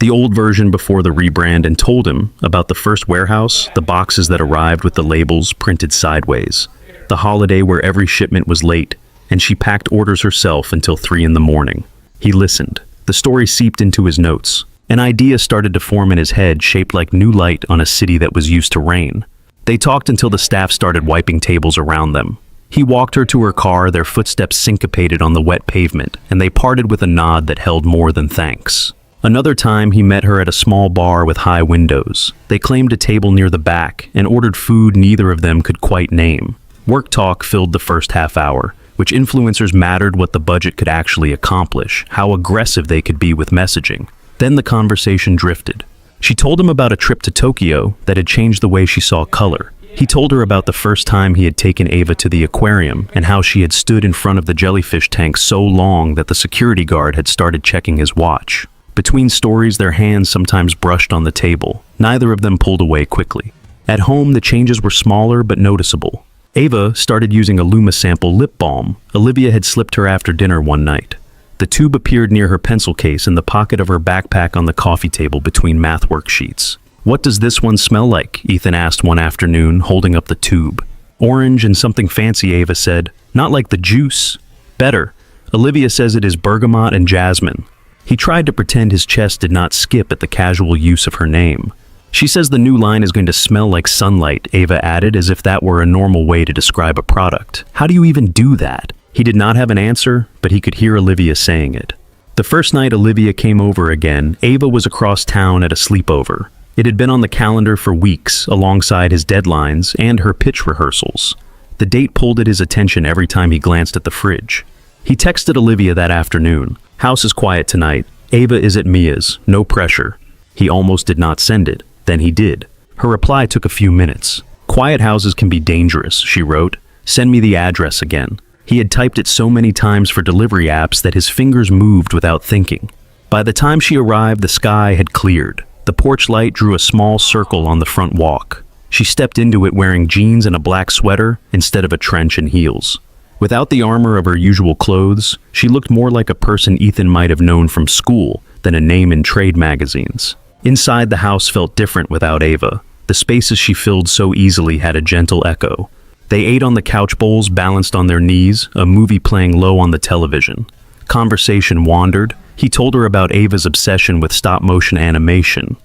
the old version before the rebrand, and told him about the first warehouse, the boxes that arrived with the labels printed sideways, the holiday where every shipment was late, and she packed orders herself until 3 in the morning. He listened. The story seeped into his notes. An idea started to form in his head, shaped like new light on a city that was used to rain. They talked until the staff started wiping tables around them. He walked her to her car, their footsteps syncopated on the wet pavement, and they parted with a nod that held more than thanks. Another time, he met her at a small bar with high windows. They claimed a table near the back and ordered food neither of them could quite name. Work talk filled the first half hour, which influencers mattered, what the budget could actually accomplish, how aggressive they could be with messaging. Then the conversation drifted. She told him about a trip to Tokyo that had changed the way she saw color. He told her about the first time he had taken Ava to the aquarium and how she had stood in front of the jellyfish tank so long that the security guard had started checking his watch. Between stories, their hands sometimes brushed on the table. Neither of them pulled away quickly. At home, the changes were smaller but noticeable. Ava started using a Luma sample lip balm Olivia had slipped her after dinner one night. The tube appeared near her pencil case in the pocket of her backpack on the coffee table between math worksheets. What does this one smell like? Ethan asked one afternoon, holding up the tube. Orange and something fancy, Ava said. Not like the juice. Better. Olivia says it is bergamot and jasmine. He tried to pretend his chest did not skip at the casual use of her name. She says the new line is going to smell like sunlight, Ava added, as if that were a normal way to describe a product. How do you even do that? He did not have an answer, but he could hear Olivia saying it. The first night Olivia came over again, Ava was across town at a sleepover. It had been on the calendar for weeks, alongside his deadlines and her pitch rehearsals. The date pulled at his attention every time he glanced at the fridge. He texted Olivia that afternoon. "House is quiet tonight. Ava is at Mia's. No pressure." He almost did not send it. Then he did. Her reply took a few minutes. "Quiet houses can be dangerous," she wrote. "Send me the address again." He had typed it so many times for delivery apps that his fingers moved without thinking. By the time she arrived, the sky had cleared. The porch light drew a small circle on the front walk. She stepped into it wearing jeans and a black sweater instead of a trench and heels. Without the armor of her usual clothes, she looked more like a person Ethan might have known from school than a name in trade magazines. Inside, the house felt different without Ava. The spaces she filled so easily had a gentle echo. They ate on the couch bowls balanced on their knees, a movie playing low on the television. Conversation wandered. He told her about Ava's obsession with stop-motion animation.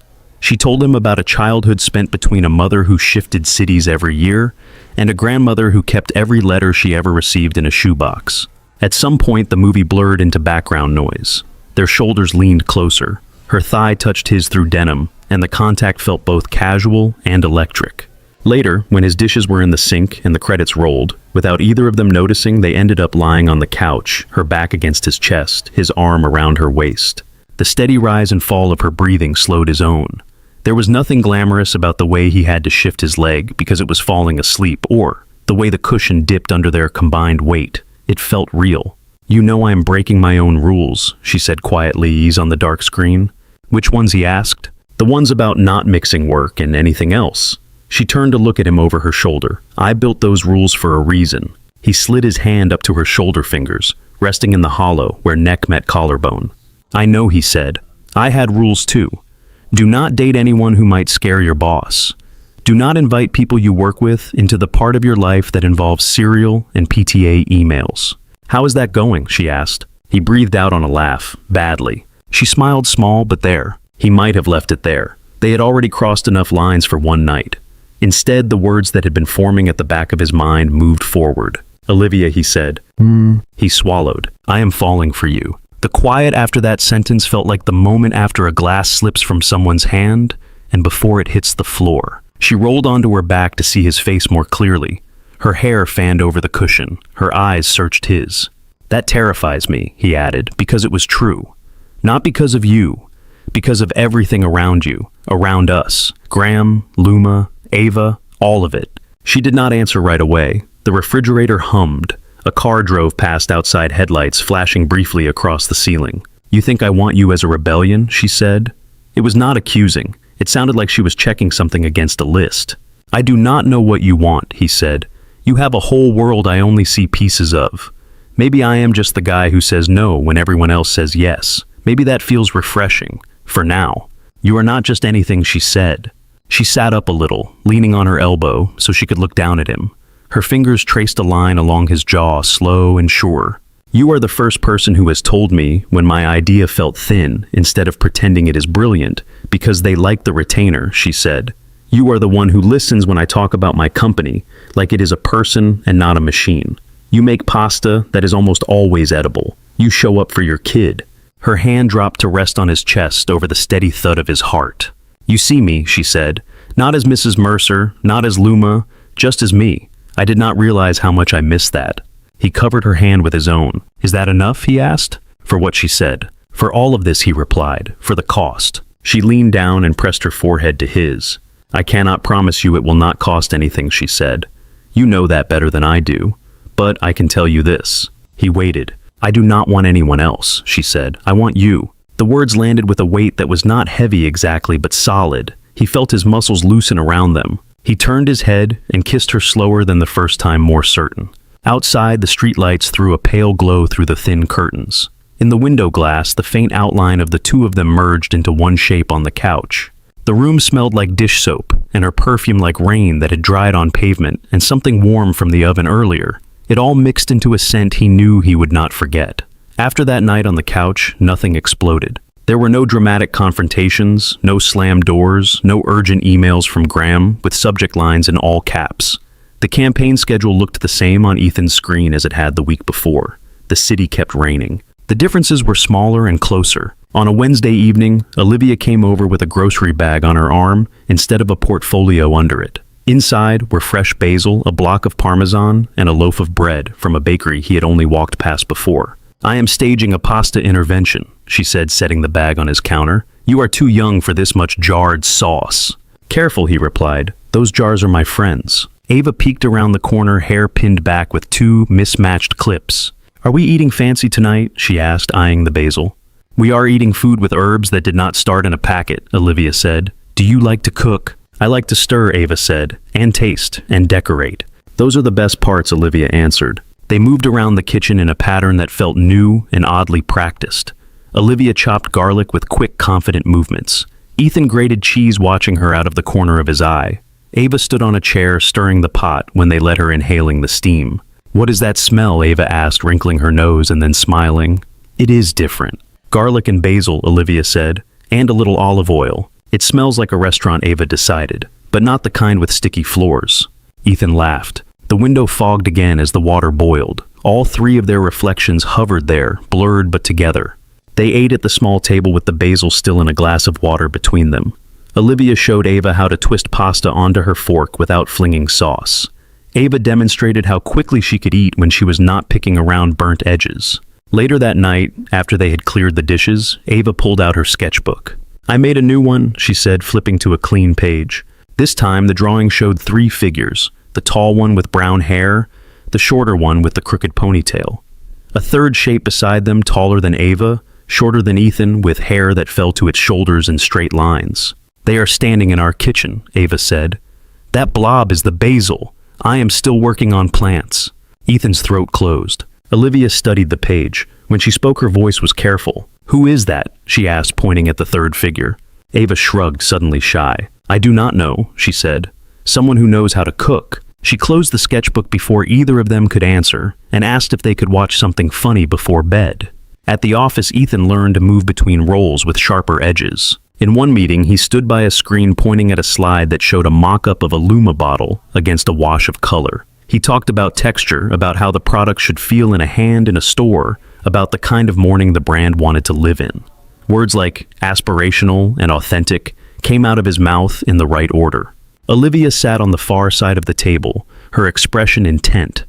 She told him about a childhood spent between a mother who shifted cities every year and a grandmother who kept every letter she ever received in a shoebox. At some point, the movie blurred into background noise. Their shoulders leaned closer. Her thigh touched his through denim, and the contact felt both casual and electric. Later, when his dishes were in the sink and the credits rolled, without either of them noticing, they ended up lying on the couch, her back against his chest, his arm around her waist. The steady rise and fall of her breathing slowed his own. There was nothing glamorous about the way he had to shift his leg because it was falling asleep, or the way the cushion dipped under their combined weight. It felt real. "You know I am breaking my own rules," she said quietly, ease on the dark screen. "Which ones?" he asked. "The ones about not mixing work and anything else." She turned to look at him over her shoulder. "I built those rules for a reason." He slid his hand up to her shoulder fingers, resting in the hollow where neck met collarbone. "I know," he said. "I had rules too. Do not date anyone who might scare your boss. Do not invite people you work with into the part of your life that involves cereal and PTA emails." "How is that going?" she asked. He breathed out on a laugh, badly. She smiled small, but there. He might have left it there. They had already crossed enough lines for one night. Instead, the words that had been forming at the back of his mind moved forward. "Olivia," he said. He swallowed. "I am falling for you." The quiet after that sentence felt like the moment after a glass slips from someone's hand and before it hits the floor. She rolled onto her back to see his face more clearly. Her hair fanned over the cushion. Her eyes searched his. "That terrifies me," he added, "because it was true. Not because of you. Because of everything around you, around us. Graham, Luma, Ava, all of it." She did not answer right away. The refrigerator hummed. A car drove past outside headlights, flashing briefly across the ceiling. "You think I want you as a rebellion?" she said. It was not accusing. It sounded like she was checking something against a list. "I do not know what you want," he said. "You have a whole world I only see pieces of. Maybe I am just the guy who says no when everyone else says yes. Maybe that feels refreshing. For now. You are not just anything," she said. She sat up a little, leaning on her elbow so she could look down at him. Her fingers traced a line along his jaw, slow and sure. "You are the first person who has told me when my idea felt thin instead of pretending it is brilliant, because they like the retainer," she said. "You are the one who listens when I talk about my company, like it is a person and not a machine. You make pasta that is almost always edible. You show up for your kid." Her hand dropped to rest on his chest over the steady thud of his heart. "You see me," she said. "Not as Mrs. Mercer, not as Luma, just as me. I did not realize how much I missed that." He covered her hand with his own. "Is that enough?" he asked. "For what?" she said. "For all of this," he replied. "For the cost." She leaned down and pressed her forehead to his. "I cannot promise you it will not cost anything," she said. "You know that better than I do. But I can tell you this." He waited. "I do not want anyone else," she said. "I want you." The words landed with a weight that was not heavy exactly, but solid. He felt his muscles loosen around them. He turned his head and kissed her slower than the first time, more certain. Outside, the streetlights threw a pale glow through the thin curtains. In the window glass, the faint outline of the two of them merged into one shape on the couch. The room smelled like dish soap, and her perfume like rain that had dried on pavement, and something warm from the oven earlier. It all mixed into a scent he knew he would not forget. After that night on the couch, nothing exploded. There were no dramatic confrontations, no slammed doors, no urgent emails from Graham with subject lines in all caps. The campaign schedule looked the same on Ethan's screen as it had the week before. The city kept raining. The differences were smaller and closer. On a Wednesday evening, Olivia came over with a grocery bag on her arm instead of a portfolio under it. Inside were fresh basil, a block of parmesan, and a loaf of bread from a bakery he had only walked past before. "I am staging a pasta intervention," she said, setting the bag on his counter. "You are too young for this much jarred sauce." "Careful," he replied. "Those jars are my friends." Ava peeked around the corner, hair pinned back with two mismatched clips. "Are we eating fancy tonight?" she asked, eyeing the basil. "We are eating food with herbs that did not start in a packet," Olivia said. "Do you like to cook?" "I like to stir," Ava said, "and taste, and decorate." "Those are the best parts," Olivia answered. They moved around the kitchen in a pattern that felt new and oddly practiced. Olivia chopped garlic with quick, confident movements. Ethan grated cheese, watching her out of the corner of his eye. Ava stood on a chair, stirring the pot when they let her inhaling the steam. "What is that smell?" Ava asked, wrinkling her nose and then smiling. "It is different." "Garlic and basil," Olivia said, "and a little olive oil. It smells like a restaurant," Ava decided, "but not the kind with sticky floors." Ethan laughed. The window fogged again as the water boiled. All three of their reflections hovered there, blurred but together. They ate at the small table with the basil still in a glass of water between them. Olivia showed Ava how to twist pasta onto her fork without flinging sauce. Ava demonstrated how quickly she could eat when she was not picking around burnt edges. Later that night, after they had cleared the dishes, Ava pulled out her sketchbook. "I made a new one," she said, flipping to a clean page. This time, the drawing showed three figures, the tall one with brown hair, the shorter one with the crooked ponytail. A third shape beside them, taller than Ava, shorter than Ethan, with hair that fell to its shoulders in straight lines. "They are standing in our kitchen," Ava said. "That blob is the basil. I am still working on plants." Ethan's throat closed. Olivia studied the page. When she spoke, her voice was careful. "Who is that?" she asked, pointing at the third figure. Ava shrugged, suddenly shy. "I do not know," she said. "Someone who knows how to cook." She closed the sketchbook before either of them could answer and asked if they could watch something funny before bed. At the office, Ethan learned to move between roles with sharper edges. In one meeting, he stood by a screen pointing at a slide that showed a mock-up of a Luma bottle against a wash of color. He talked about texture, about how the product should feel in a hand in a store, about the kind of morning the brand wanted to live in. Words like aspirational and authentic came out of his mouth in the right order. Olivia sat on the far side of the table, her expression intent.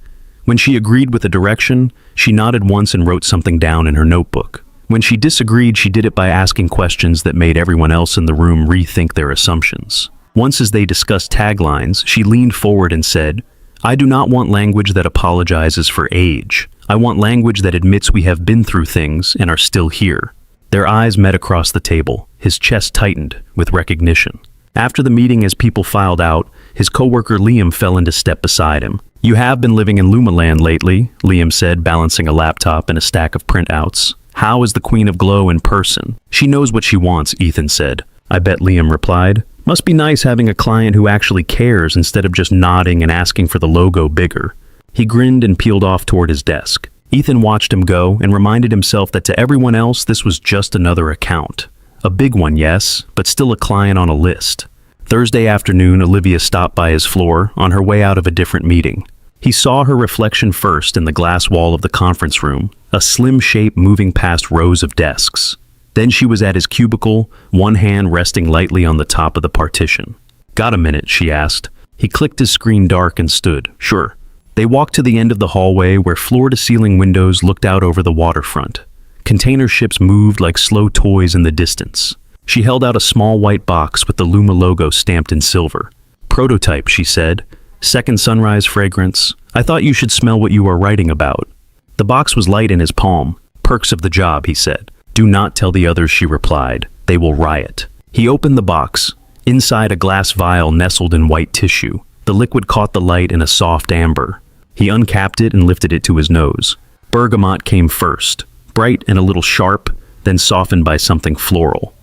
When she agreed with the direction, she nodded once and wrote something down in her notebook. When she disagreed, she did it by asking questions that made everyone else in the room rethink their assumptions. Once, as they discussed taglines, she leaned forward and said, "I do not want language that apologizes for age. I want language that admits we have been through things and are still here." Their eyes met across the table. His chest tightened with recognition. After the meeting, as people filed out, his coworker Liam fell into step beside him. "You have been living in Lumaland lately," Liam said, balancing a laptop and a stack of printouts. "How is the Queen of Glow in person?" "She knows what she wants," Ethan said. "I bet," Liam replied. "Must be nice having a client who actually cares instead of just nodding and asking for the logo bigger." He grinned and peeled off toward his desk. Ethan watched him go and reminded himself that to everyone else this was just another account. A big one, yes, but still a client on a list. Thursday afternoon, Olivia stopped by his floor on her way out of a different meeting. He saw her reflection first in the glass wall of the conference room, a slim shape moving past rows of desks. Then she was at his cubicle, one hand resting lightly on the top of the partition. "Got a minute?" she asked. He clicked his screen dark and stood. "Sure." They walked to the end of the hallway where floor-to-ceiling windows looked out over the waterfront. Container ships moved like slow toys in the distance. She held out a small white box with the Luma logo stamped in silver. "Prototype," she said. "Second sunrise fragrance. I thought you should smell what you are writing about." The box was light in his palm. "Perks of the job," he said. "Do not tell the others," she replied. "They will riot." He opened the box. Inside, a glass vial nestled in white tissue. The liquid caught the light in a soft amber. He uncapped it and lifted it to his nose. Bergamot came first, bright and a little sharp, then softened by something floral.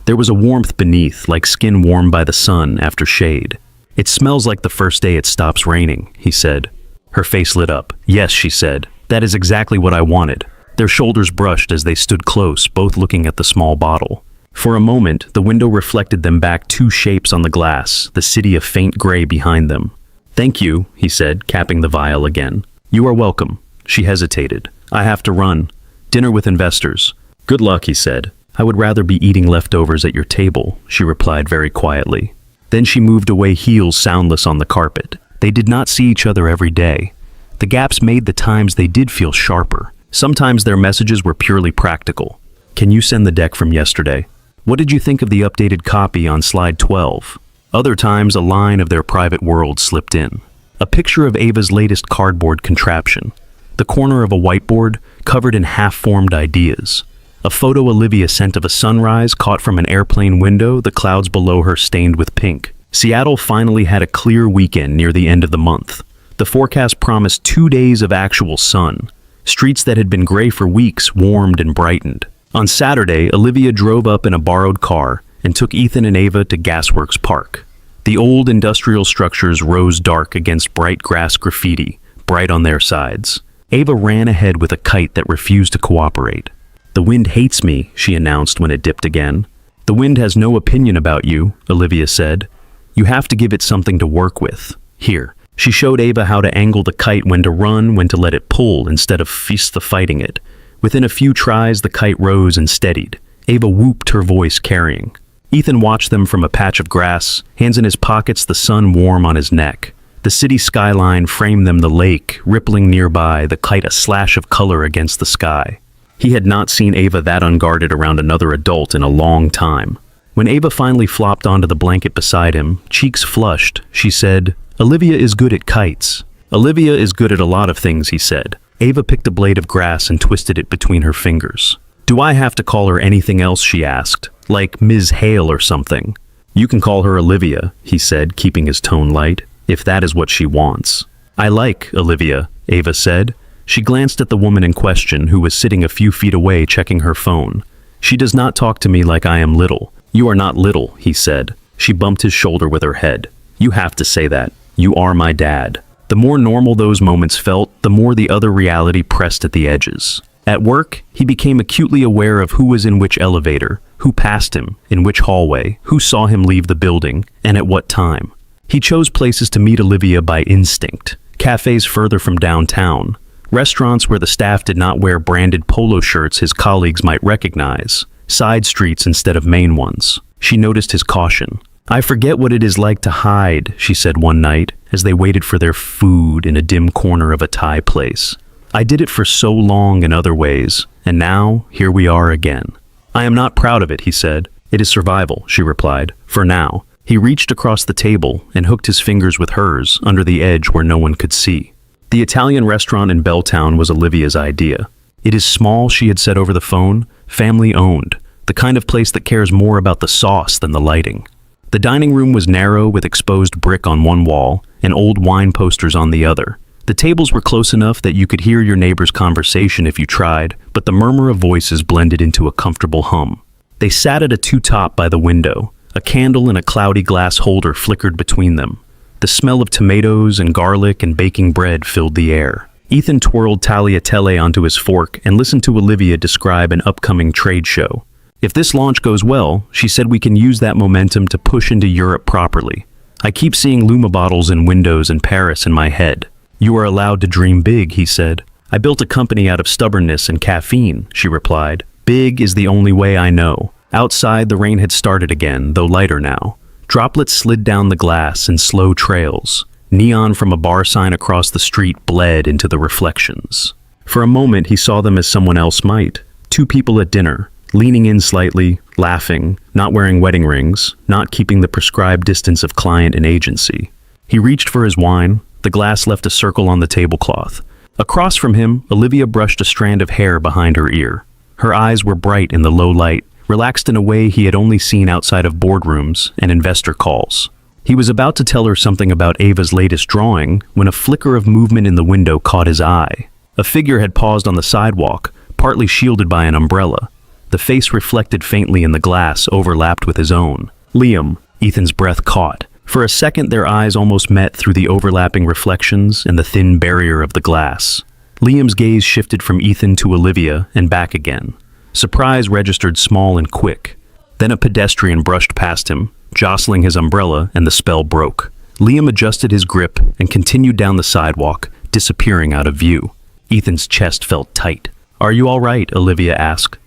There was a warmth beneath, like skin warmed by the sun after shade. "It smells like the first day it stops raining," he said. Her face lit up. "Yes," she said. "That is exactly what I wanted." Their shoulders brushed as they stood close, both looking at the small bottle. For a moment, the window reflected them back, two shapes on the glass, the city of faint gray behind them. "Thank you," he said, capping the vial again. "You are welcome." She hesitated. "I have to run. Dinner with investors." "Good luck," he said. "I would rather be eating leftovers at your table," she replied very quietly. Then she moved away, heels soundless on the carpet. They did not see each other every day. The gaps made the times they did feel sharper. Sometimes their messages were purely practical. Can you send the deck from yesterday? What did you think of the updated copy on slide 12? Other times, a line of their private world slipped in. A picture of Ava's latest cardboard contraption. The corner of a whiteboard covered in half-formed ideas. A photo Olivia sent of a sunrise caught from an airplane window, the clouds below her stained with pink. Seattle finally had a clear weekend near the end of the month. The forecast promised 2 days of actual sun. Streets that had been gray for weeks warmed and brightened. On Saturday, Olivia drove up in a borrowed car and took Ethan and Ava to Gasworks Park. The old industrial structures rose dark against bright grass graffiti, bright on their sides. Ava ran ahead with a kite that refused to cooperate. "The wind hates me," she announced when it dipped again. "The wind has no opinion about you," Olivia said. "You have to give it something to work with. Here." She showed Ava how to angle the kite, when to run, when to let it pull instead of fighting it. Within a few tries, the kite rose and steadied. Ava whooped, her voice carrying. Ethan watched them from a patch of grass, hands in his pockets, the sun warm on his neck. The city skyline framed them, the lake rippling nearby, the kite a slash of color against the sky. He had not seen Ava that unguarded around another adult in a long time. When Ava finally flopped onto the blanket beside him, cheeks flushed, she said, "Olivia is good at kites." "Olivia is good at a lot of things," he said. Ava picked a blade of grass and twisted it between her fingers. "Do I have to call her anything else?" she asked. "Like Ms. Hale or something?" "You can call her Olivia," he said, keeping his tone light, "if that is what she wants." "I like Olivia," Ava said. She glanced at the woman in question, who was sitting a few feet away checking her phone. "She does not talk to me like I am little." "You are not little," he said. She bumped his shoulder with her head. "You have to say that. You are my dad." The more normal those moments felt, the more the other reality pressed at the edges. At work, he became acutely aware of who was in which elevator, who passed him, in which hallway, who saw him leave the building, and at what time. He chose places to meet Olivia by instinct. Cafes further from downtown. Restaurants where the staff did not wear branded polo shirts his colleagues might recognize. Side streets instead of main ones. She noticed his caution. "I forget what it is like to hide," she said one night, as they waited for their food in a dim corner of a Thai place. "I did it for so long in other ways, and now, here we are again." "I am not proud of it," he said. "It is survival," she replied, "for now." He reached across the table and hooked his fingers with hers under the edge where no one could see. The Italian restaurant in Belltown was Olivia's idea. "It is small," she had said over the phone, "family-owned, the kind of place that cares more about the sauce than the lighting." The dining room was narrow, with exposed brick on one wall and old wine posters on the other. The tables were close enough that you could hear your neighbor's conversation if you tried, but the murmur of voices blended into a comfortable hum. They sat at a two-top by the window. A candle in a cloudy glass holder flickered between them. The smell of tomatoes and garlic and baking bread filled the air. Ethan twirled tagliatelle onto his fork and listened to Olivia describe an upcoming trade show. "If this launch goes well," she said, "we can use that momentum to push into Europe properly. I keep seeing Luma bottles in windows in Paris in my head." "You are allowed to dream big," he said. "I built a company out of stubbornness and caffeine," she replied. "Big is the only way I know." Outside, the rain had started again, though lighter now. Droplets slid down the glass in slow trails. Neon from a bar sign across the street bled into the reflections. For a moment, he saw them as someone else might. Two people at dinner, leaning in slightly, laughing, not wearing wedding rings, not keeping the prescribed distance of client and agency. He reached for his wine. The glass left a circle on the tablecloth. Across from him, Olivia brushed a strand of hair behind her ear. Her eyes were bright in the low light, relaxed in a way he had only seen outside of boardrooms and investor calls. He was about to tell her something about Ava's latest drawing when a flicker of movement in the window caught his eye. A figure had paused on the sidewalk, partly shielded by an umbrella. The face reflected faintly in the glass overlapped with his own. "Liam," Ethan's breath caught. For a second, their eyes almost met through the overlapping reflections and the thin barrier of the glass. Liam's gaze shifted from Ethan to Olivia and back again. Surprise registered small and quick. Then a pedestrian brushed past him, jostling his umbrella, and the spell broke. Liam adjusted his grip and continued down the sidewalk, disappearing out of view. Ethan's chest felt tight. "Are you all right?" Olivia asked.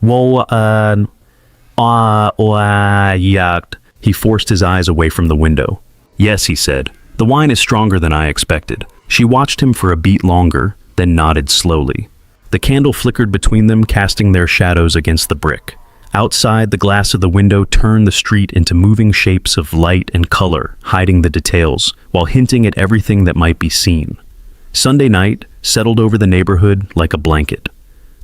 "Well, yeah." He forced his eyes away from the window. Yes, he said. The wine is stronger than I expected. She watched him for a beat longer, then nodded slowly. The candle flickered between them, casting their shadows against the brick. Outside, the glass of the window turned the street into moving shapes of light and color, hiding the details, while hinting at everything that might be seen. Sunday night settled over the neighborhood like a blanket.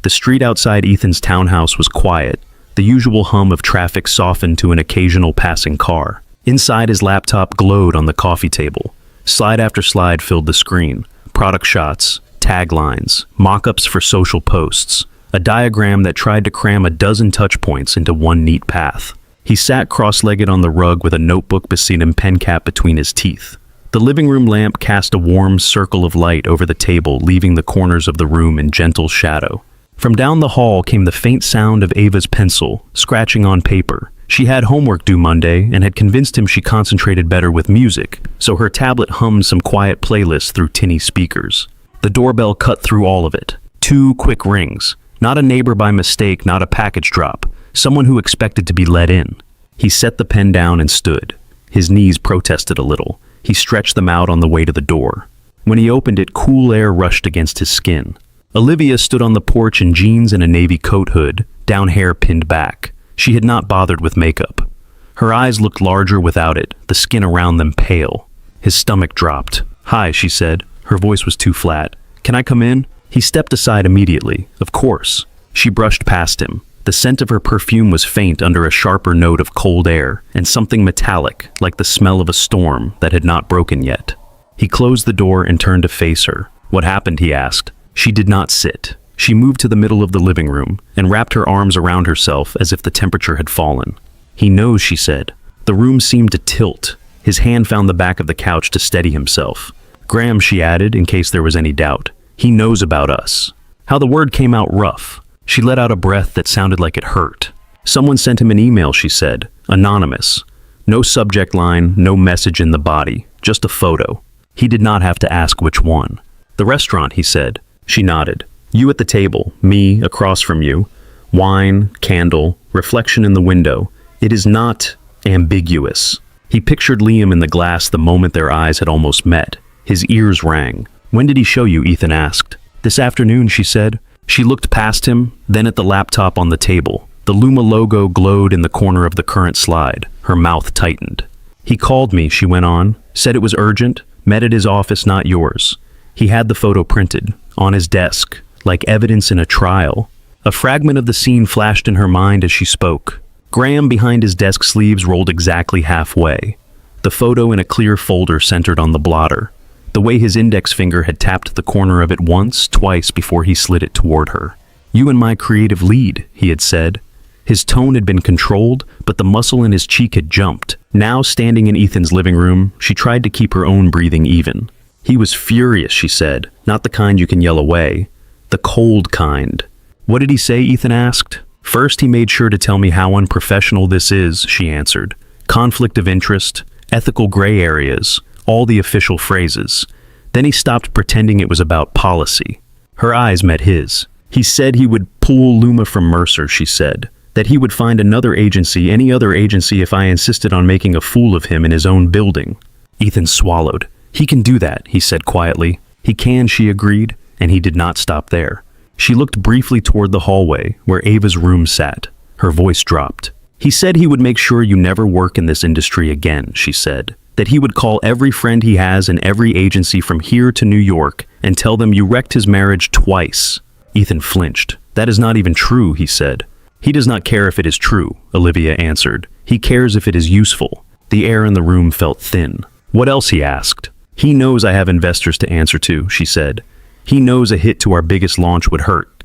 The street outside Ethan's townhouse was quiet. The usual hum of traffic softened to an occasional passing car. Inside, his laptop glowed on the coffee table. Slide after slide filled the screen. Product shots, taglines, mock-ups for social posts, a diagram that tried to cram a dozen touch points into one neat path. He sat cross-legged on the rug with a notebook beside him, pen cap between his teeth. The living room lamp cast a warm circle of light over the table, leaving the corners of the room in gentle shadow. From down the hall came the faint sound of Ava's pencil, scratching on paper. She had homework due Monday and had convinced him she concentrated better with music, so her tablet hummed some quiet playlists through tinny speakers. The doorbell cut through all of it. 2 quick rings. Not a neighbor by mistake, not a package drop. Someone who expected to be let in. He set the pen down and stood. His knees protested a little. He stretched them out on the way to the door. When he opened it, cool air rushed against his skin. Olivia stood on the porch in jeans and a navy coat hood, down hair pinned back. She had not bothered with makeup. Her eyes looked larger without it, the skin around them pale. His stomach dropped. "Hi," she said. Her voice was too flat. "Can I come in?" He stepped aside immediately. Of course. She brushed past him. The scent of her perfume was faint under a sharper note of cold air, and something metallic, like the smell of a storm that had not broken yet. He closed the door and turned to face her. "What happened?" he asked. She did not sit. She moved to the middle of the living room and wrapped her arms around herself as if the temperature had fallen. "He knows," she said. The room seemed to tilt. His hand found the back of the couch to steady himself. "Graham," she added, in case there was any doubt. "He knows about us." How the word came out rough. She let out a breath that sounded like it hurt. "Someone sent him an email," she said. "Anonymous. No subject line, no message in the body, just a photo." He did not have to ask which one. "The restaurant," he said. She nodded. "You at the table, me across from you. Wine, candle, reflection in the window. It is not ambiguous." He pictured Liam in the glass the moment their eyes had almost met. His ears rang. "When did he show you?" Ethan asked. "This afternoon," she said. She looked past him, then at the laptop on the table. The Luma logo glowed in the corner of the current slide. Her mouth tightened. "He called me," she went on. "Said it was urgent. Met at his office, not yours." He had the photo printed, on his desk, like evidence in a trial. A fragment of the scene flashed in her mind as she spoke. Graham behind his desk sleeves rolled exactly halfway. The photo in a clear folder centered on the blotter. The way his index finger had tapped the corner of it once, twice before he slid it toward her. "You and my creative lead," he had said. His tone had been controlled, but the muscle in his cheek had jumped. Now, standing in Ethan's living room, she tried to keep her own breathing even. "He was furious," she said. "Not the kind you can yell away. The cold kind." "What did he say?" Ethan asked. "First, he made sure to tell me how unprofessional this is," she answered. "Conflict of interest, ethical gray areas, all the official phrases." Then he stopped pretending it was about policy. Her eyes met his. "He said he would pull Luma from Mercer," she said. "That he would find another agency, any other agency, if I insisted on making a fool of him in his own building." Ethan swallowed. "He can do that," he said quietly. "He can," she agreed, and he did not stop there. She looked briefly toward the hallway, where Ava's room sat. Her voice dropped. "He said he would make sure you never work in this industry again," she said. "That he would call every friend he has in every agency from here to New York and tell them you wrecked his marriage twice." Ethan flinched. "That is not even true," he said. "He does not care if it is true," Olivia answered. "He cares if it is useful." The air in the room felt thin. "What else?" he asked. "He knows I have investors to answer to," she said. "He knows a hit to our biggest launch would hurt.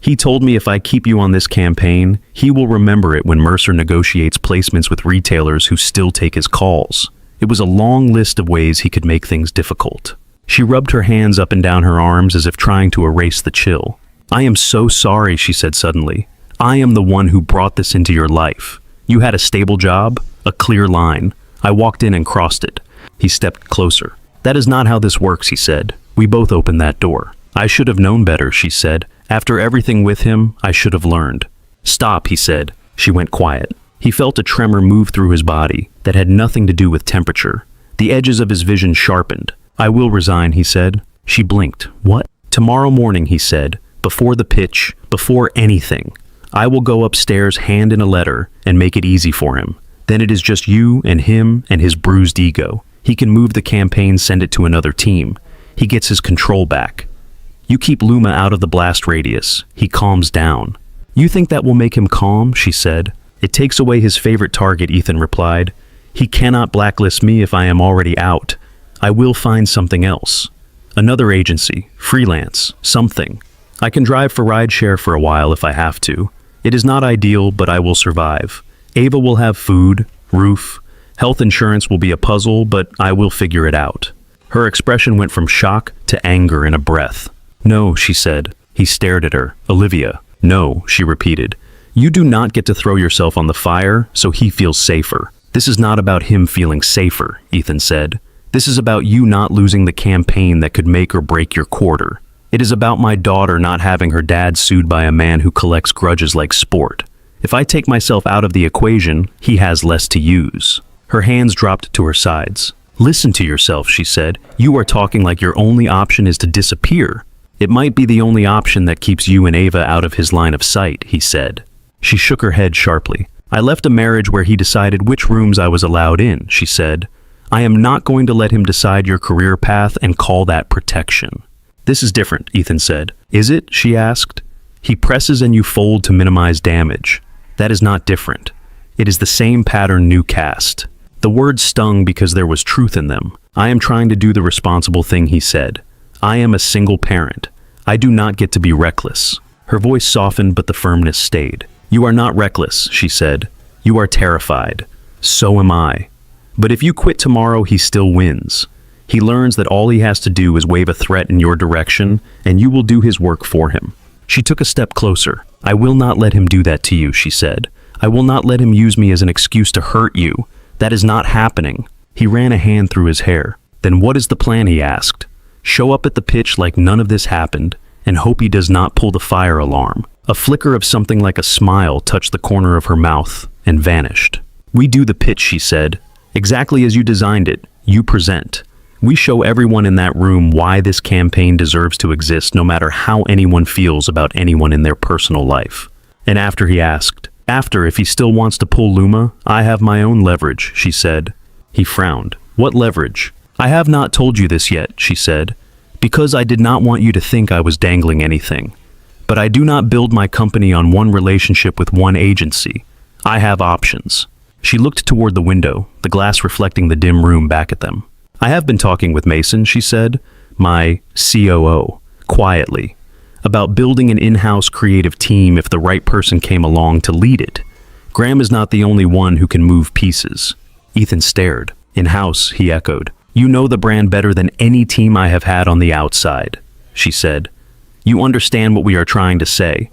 He told me if I keep you on this campaign, he will remember it when Mercer negotiates placements with retailers who still take his calls." It was a long list of ways he could make things difficult. She rubbed her hands up and down her arms as if trying to erase the chill. "I am so sorry," she said suddenly. "I am the one who brought this into your life. You had a stable job, a clear line. I walked in and crossed it." He stepped closer. "That is not how this works," he said. "We both opened that door." "I should have known better," she said. "After everything with him, I should have learned." "Stop," he said. She went quiet. He felt a tremor move through his body that had nothing to do with temperature. The edges of his vision sharpened. "I will resign," he said. She blinked. "What?" "Tomorrow morning," he said, "before the pitch, before anything. I will go upstairs, hand in a letter, and make it easy for him. Then it is just you and him and his bruised ego. He can move the campaign, send it to another team. He gets his control back. You keep Luma out of the blast radius. He calms down." "You think that will make him calm?" she said. "It takes away his favorite target," Ethan replied. "He cannot blacklist me if I am already out. I will find something else. Another agency, freelance, something. I can drive for rideshare for a while if I have to. It is not ideal, but I will survive. Ava will have food, roof. Health insurance will be a puzzle, but I will figure it out." Her expression went from shock to anger in a breath. "No," she said. He stared at her. "Olivia." "No," she repeated. "You do not get to throw yourself on the fire so he feels safer." "This is not about him feeling safer," Ethan said. "This is about you not losing the campaign that could make or break your quarter. It is about my daughter not having her dad sued by a man who collects grudges like sport. If I take myself out of the equation, he has less to use." Her hands dropped to her sides. "Listen to yourself," she said. "You are talking like your only option is to disappear." "It might be the only option that keeps you and Ava out of his line of sight," he said. She shook her head sharply. "I left a marriage where he decided which rooms I was allowed in," she said. "I am not going to let him decide your career path and call that protection." "This is different," Ethan said. "Is it?" she asked. "He presses and you fold to minimize damage. That is not different. It is the same pattern new cast." The words stung because there was truth in them. "I am trying to do the responsible thing," he said. "I am a single parent. I do not get to be reckless." Her voice softened, but the firmness stayed. "You are not reckless," she said. "You are terrified. So am I. But if you quit tomorrow, he still wins. He learns that all he has to do is wave a threat in your direction, and you will do his work for him." She took a step closer. "I will not let him do that to you," she said. "I will not let him use me as an excuse to hurt you. That is not happening." He ran a hand through his hair. "Then what is the plan?" he asked. "Show up at the pitch like none of this happened, and hope he does not pull the fire alarm." A flicker of something like a smile touched the corner of her mouth and vanished. "We do the pitch," she said. "Exactly as you designed it. You present. We show everyone in that room why this campaign deserves to exist, no matter how anyone feels about anyone in their personal life." And after he asked, "After, if he still wants to pull Luma, I have my own leverage," she said. He frowned. "What leverage?" "I have not told you this yet," she said, "because I did not want you to think I was dangling anything. But I do not build my company on one relationship with one agency. I have options." She looked toward the window, the glass reflecting the dim room back at them. "I have been talking with Mason," she said, "my COO, quietly, about building an in-house creative team if the right person came along to lead it. Graham is not the only one who can move pieces." Ethan stared. "In-house," he echoed. "You know the brand better than any team I have had on the outside," she said. "You understand what we are trying to say.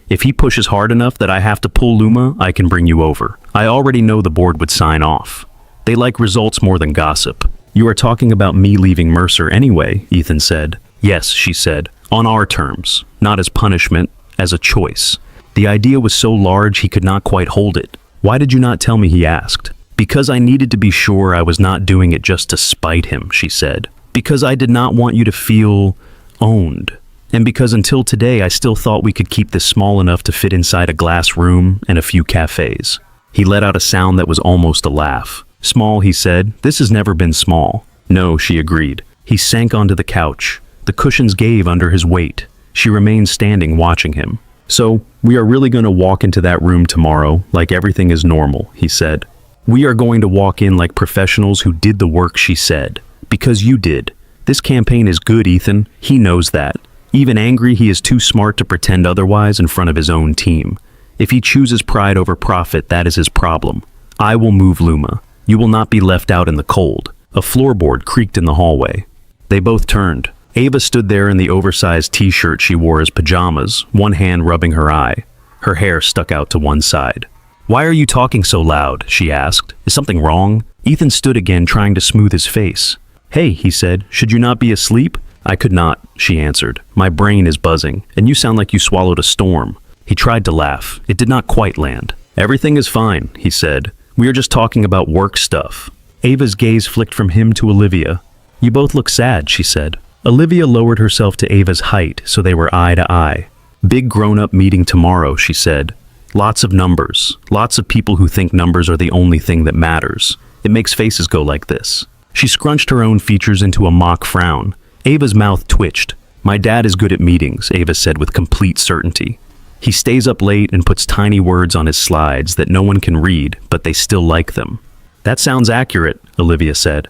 If he pushes hard enough that I have to pull Luma, I can bring you over. I already know the board would sign off. They like results more than gossip." "You are talking about me leaving Mercer anyway," Ethan said. "Yes," she said, "on our terms, not as punishment, as a choice." The idea was so large he could not quite hold it. "Why did you not tell me?" he asked. "Because I needed to be sure I was not doing it just to spite him," she said. "Because I did not want you to feel owned. And because until today I still thought we could keep this small enough to fit inside a glass room and a few cafes." He let out a sound that was almost a laugh. "Small," he said. "This has never been small." "No," she agreed. He sank onto the couch. The cushions gave under his weight. She remained standing, watching him. "So, we are really going to walk into that room tomorrow like everything is normal," he said. "We are going to walk in like professionals who did the work," she said. "Because you did. This campaign is good, Ethan. He knows that. Even angry, he is too smart to pretend otherwise in front of his own team. If he chooses pride over profit, that is his problem. I will move Luma. You will not be left out in the cold." A floorboard creaked in the hallway. They both turned. Ava stood there in the oversized t-shirt she wore as pajamas, one hand rubbing her eye. Her hair stuck out to one side. "Why are you talking so loud?" she asked. "Is something wrong?" Ethan stood again, trying to smooth his face. "Hey," he said, "should you not be asleep?" "I could not," she answered. "My brain is buzzing, and you sound like you swallowed a storm." He tried to laugh. It did not quite land. Everything is fine, he said. We are just talking about work stuff. Ava's gaze flicked from him to Olivia. You both look sad, she said. Olivia lowered herself to Ava's height so they were eye to eye. Big grown-up meeting tomorrow, she said. Lots of numbers. Lots of people who think numbers are the only thing that matters. It makes faces go like this. She scrunched her own features into a mock frown. Ava's mouth twitched. My dad is good at meetings, Ava said with complete certainty. He stays up late and puts tiny words on his slides that no one can read, but they still like them. That sounds accurate, Olivia said.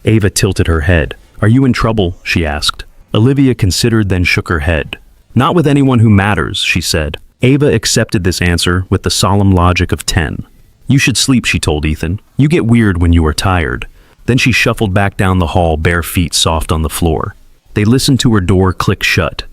Ava tilted her head. Are you in trouble? She asked. Olivia considered, then shook her head. Not with anyone who matters, she said. Ava accepted this answer with the solemn logic of 10. You should sleep, she told Ethan. You get weird when you are tired. Then she shuffled back down the hall, bare feet soft on the floor. They listened to her door click shut.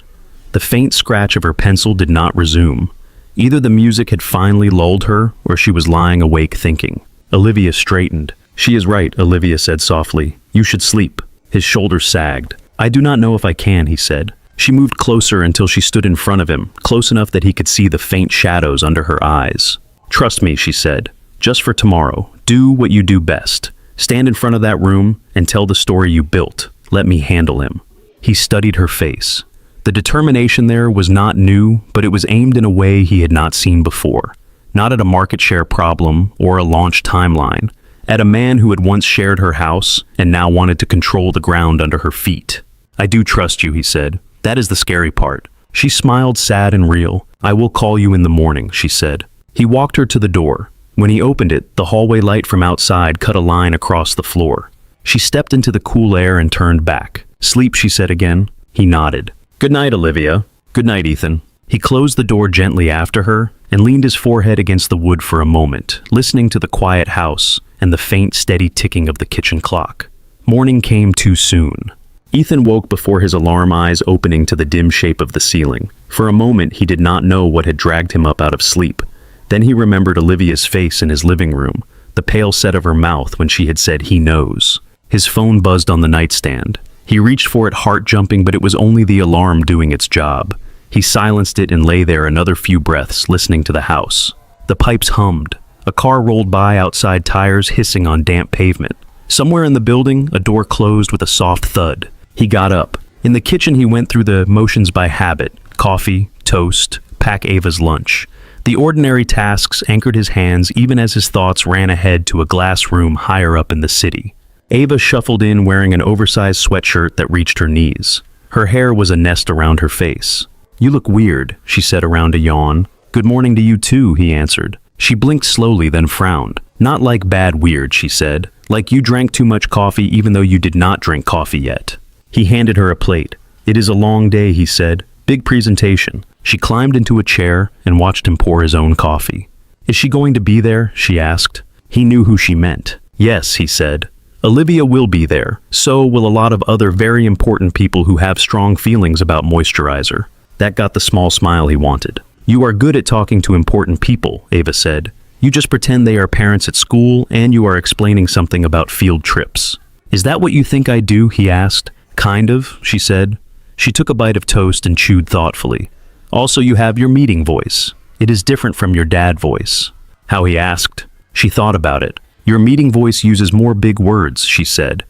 The faint scratch of her pencil did not resume. Either the music had finally lulled her, or she was lying awake thinking. Olivia straightened. She is right, Olivia said softly. You should sleep. His shoulders sagged. I do not know if I can, he said. She moved closer until she stood in front of him, close enough that he could see the faint shadows under her eyes. Trust me, she said. Just for tomorrow, do what you do best. Stand in front of that room and tell the story you built. Let me handle him. He studied her face. The determination there was not new, but it was aimed in a way he had not seen before. Not at a market share problem or a launch timeline. At a man who had once shared her house and now wanted to control the ground under her feet. I do trust you, he said. That is the scary part. She smiled, sad and real. I will call you in the morning, she said. He walked her to the door. When he opened it, the hallway light from outside cut a line across the floor. She stepped into the cool air and turned back. Sleep, she said again. He nodded. Good night, Olivia. Good night, Ethan. He closed the door gently after her and leaned his forehead against the wood for a moment, listening to the quiet house and the faint, steady ticking of the kitchen clock. Morning came too soon. Ethan woke before his alarm eyes opening to the dim shape of the ceiling. For a moment, he did not know what had dragged him up out of sleep. Then he remembered Olivia's face in his living room, the pale set of her mouth when she had said, he knows. His phone buzzed on the nightstand. He reached for it, heart jumping, but it was only the alarm doing its job. He silenced it and lay there another few breaths, listening to the house. The pipes hummed. A car rolled by, outside tires hissing on damp pavement. Somewhere in the building, a door closed with a soft thud. He got up. In the kitchen, he went through the motions by habit. Coffee, toast, pack Ava's lunch. The ordinary tasks anchored his hands even as his thoughts ran ahead to a glass room higher up in the city. Ava shuffled in wearing an oversized sweatshirt that reached her knees. Her hair was a nest around her face. You look weird, she said around a yawn. Good morning to you too, he answered. She blinked slowly, then frowned. Not like bad weird, she said. Like you drank too much coffee even though you did not drink coffee yet. He handed her a plate. It is a long day, he said. Big presentation. She climbed into a chair and watched him pour his own coffee. Is she going to be there? She asked. He knew who she meant. Yes, he said. Olivia will be there. So will a lot of other very important people who have strong feelings about moisturizer. That got the small smile he wanted. You are good at talking to important people, Ava said. You just pretend they are parents at school and you are explaining something about field trips. Is that what you think I do? He asked. Kind of, she said. She took a bite of toast and chewed thoughtfully. Also, you have your meeting voice. It is different from your dad voice. How, he asked. She thought about it. Your meeting voice uses more big words, she said,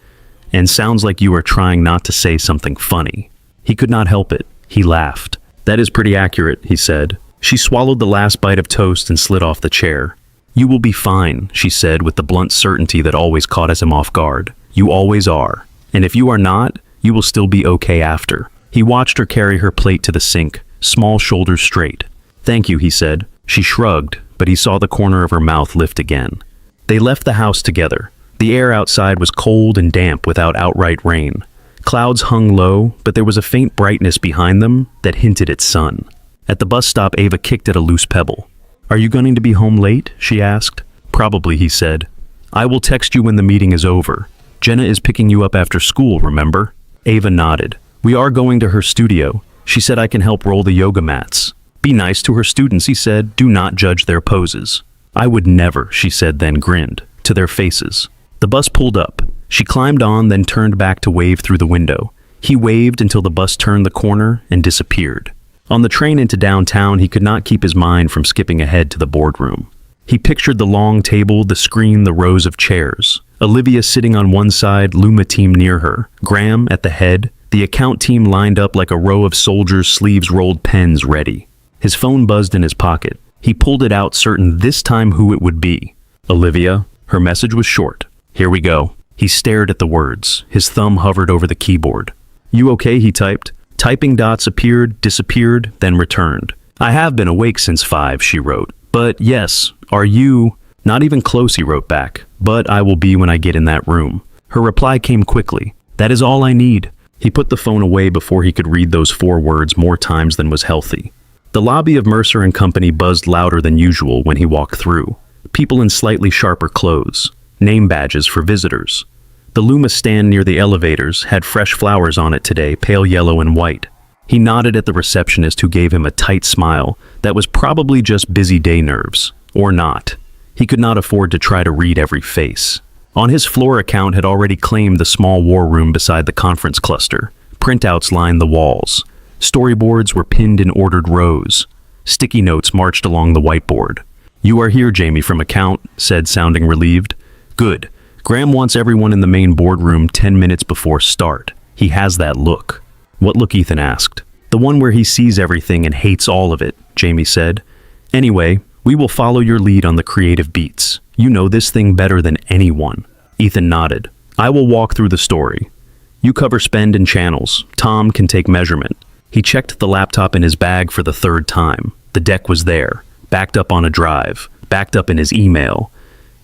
and sounds like you are trying not to say something funny. He could not help it. He laughed. That is pretty accurate, he said. She swallowed the last bite of toast and slid off the chair. You will be fine, she said with the blunt certainty that always caught him off guard. You always are. And if you are not, you will still be okay after. He watched her carry her plate to the sink, small shoulders straight. Thank you, he said. She shrugged, but he saw the corner of her mouth lift again. They left the house together. The air outside was cold and damp without outright rain. Clouds hung low, but there was a faint brightness behind them that hinted at sun. At the bus stop, Ava kicked at a loose pebble. Are you going to be home late? She asked. Probably, he said. I will text you when the meeting is over. Jenna is picking you up after school, remember? Ava nodded. We are going to her studio. She said I can help roll the yoga mats. Be nice to her students, he said. Do not judge their poses. I would never, she said, then grinned, to their faces. The bus pulled up. She climbed on, then turned back to wave through the window. He waved until the bus turned the corner and disappeared. On the train into downtown, he could not keep his mind from skipping ahead to the boardroom. He pictured the long table, the screen, the rows of chairs. Olivia sitting on one side, Luma team near her, Graham at the head, the account team lined up like a row of soldiers, sleeves rolled, pens ready. His phone buzzed in his pocket. He pulled it out, certain this time who it would be. Olivia. Her message was short. Here we go. He stared at the words. His thumb hovered over the keyboard. You okay? He typed. Typing dots appeared, disappeared, then returned. I have been awake since 5, she wrote. But yes, are you? Not even close, he wrote back. But I will be when I get in that room. Her reply came quickly. That is all I need. He put the phone away before he could read those 4 words more times than was healthy. The lobby of Mercer and Company buzzed louder than usual when he walked through. People in slightly sharper clothes. Name badges for visitors. The Luma stand near the elevators had fresh flowers on it today, pale yellow and white. He nodded at the receptionist, who gave him a tight smile that was probably just busy day nerves. Or not. He could not afford to try to read every face. On his floor account had already claimed the small war room beside the conference cluster. Printouts lined the walls. Storyboards were pinned in ordered rows. Sticky notes marched along the whiteboard. You are here, Jamie from account said, sounding relieved. Good. Graham wants everyone in the main boardroom 10 minutes before start. He has that look. What look? Ethan asked. The one where he sees everything and hates all of it, Jamie said. Anyway, we will follow your lead on the creative beats. You know this thing better than anyone. Ethan nodded. I will walk through the story. You cover spend and channels. Tom can take measurement. He checked the laptop in his bag for the 3rd time. The deck was there, backed up on a drive, backed up in his email.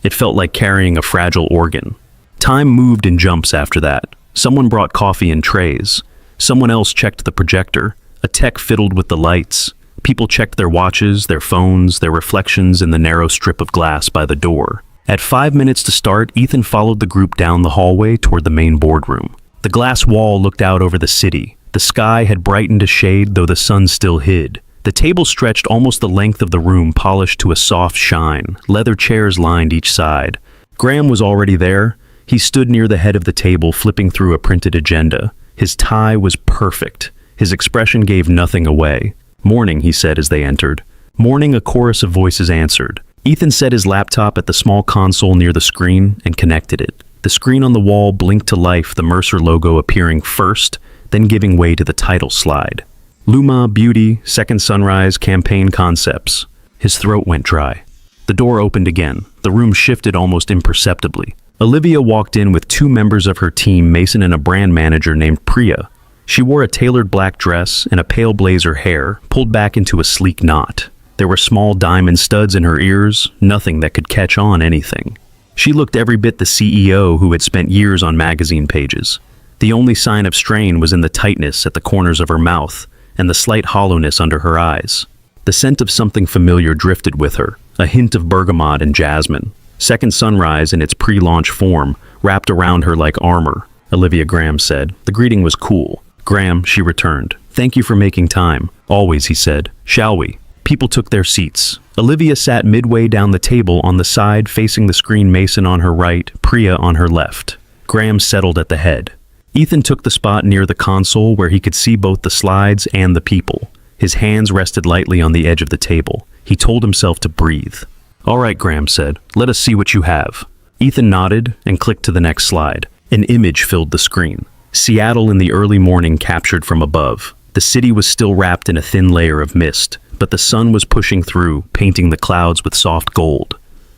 It felt like carrying a fragile organ. Time moved in jumps after that. Someone brought coffee in trays. Someone else checked the projector. A tech fiddled with the lights. People checked their watches, their phones, their reflections in the narrow strip of glass by the door. At 5 minutes to start, Ethan followed the group down the hallway toward the main boardroom. The glass wall looked out over the city. The sky had brightened a shade, though the sun still hid. The table stretched almost the length of the room, polished to a soft shine. Leather chairs lined each side. Graham was already there. He stood near the head of the table, flipping through a printed agenda. His tie was perfect. His expression gave nothing away. Morning, he said as they entered. Morning, a chorus of voices answered. Ethan set his laptop at the small console near the screen and connected it. The screen on the wall blinked to life, the Mercer logo appearing first, then giving way to the title slide. Luma, Beauty, Second Sunrise, Campaign Concepts. His throat went dry. The door opened again. The room shifted almost imperceptibly. Olivia walked in with 2 members of her team, Mason and a brand manager named Priya. She wore a tailored black dress and a pale blazer, hair pulled back into a sleek knot. There were small diamond studs in her ears, nothing that could catch on anything. She looked every bit the CEO who had spent years on magazine pages. The only sign of strain was in the tightness at the corners of her mouth and the slight hollowness under her eyes. The scent of something familiar drifted with her, a hint of bergamot and jasmine. Second Sunrise, in its pre-launch form, wrapped around her like armor, Olivia Graham said. The greeting was cool. Graham, she returned. Thank you for making time. Always, he said. Shall we? People took their seats. Olivia sat midway down the table on the side facing the screen, Mason on her right, Priya on her left. Graham settled at the head. Ethan took the spot near the console where he could see both the slides and the people. His hands rested lightly on the edge of the table. He told himself to breathe. All right, Graham said. Let us see what you have. Ethan nodded and clicked to the next slide. An image filled the screen. Seattle in the early morning captured from above. The city was still wrapped in a thin layer of mist, but the sun was pushing through, painting the clouds with soft gold.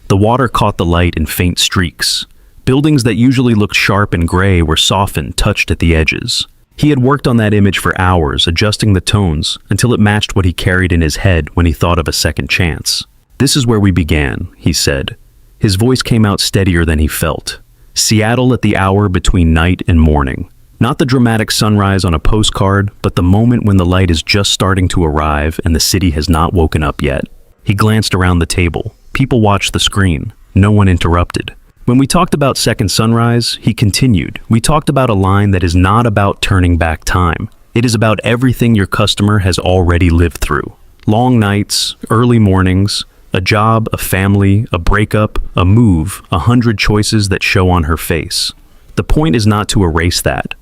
The water caught the light in faint streaks. Buildings that usually looked sharp and gray were softened, touched at the edges. He had worked on that image for hours, adjusting the tones until it matched what he carried in his head when he thought of a second chance. This is where we began, he said. His voice came out steadier than he felt. Seattle at the hour between night and morning. Not the dramatic sunrise on a postcard, but the moment when the light is just starting to arrive and the city has not woken up yet. He glanced around the table. People watched the screen. No one interrupted. When we talked about Second Sunrise, he continued, we talked about a line that is not about turning back time. It is about everything your customer has already lived through. Long nights, early mornings, a job, a family, a breakup, a move, 100 choices that show on her face. The point is not to erase that.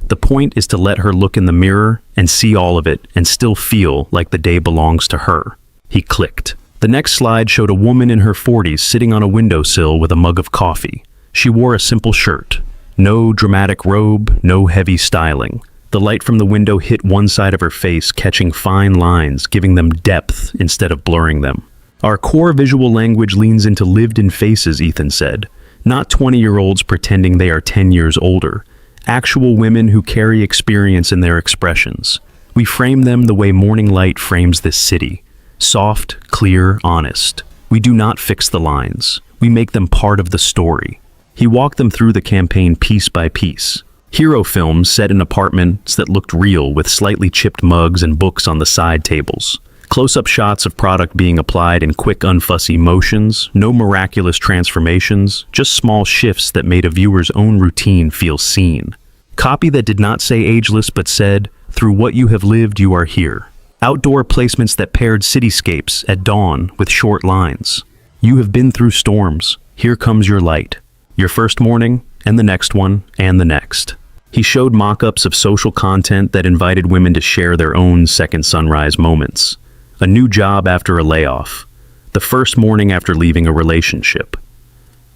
The point is to let her look in the mirror and see all of it and still feel like the day belongs to her. He clicked. The next slide showed a woman in her 40s sitting on a windowsill with a mug of coffee. She wore a simple shirt. No dramatic robe, no heavy styling. The light from the window hit one side of her face, catching fine lines, giving them depth instead of blurring them. Our core visual language leans into lived-in faces, Ethan said. Not 20-year-olds pretending they are 10 years older. Actual women who carry experience in their expressions. We frame them the way morning light frames this city. Soft, clear, honest. We do not fix the lines. We make them part of the story. He walked them through the campaign piece by piece. Hero films set in apartments that looked real with slightly chipped mugs and books on the side tables. Close-up shots of product being applied in quick, unfussy motions, no miraculous transformations, just small shifts that made a viewer's own routine feel seen. Copy that did not say ageless but said, "Through what you have lived, you are here." Outdoor placements that paired cityscapes at dawn with short lines. "You have been through storms. Here comes your light." Your first morning, and the next one, and the next. He showed mock-ups of social content that invited women to share their own second sunrise moments. A new job after a layoff. The first morning after leaving a relationship.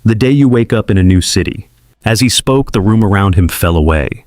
The day you wake up in a new city. As he spoke, the room around him fell away.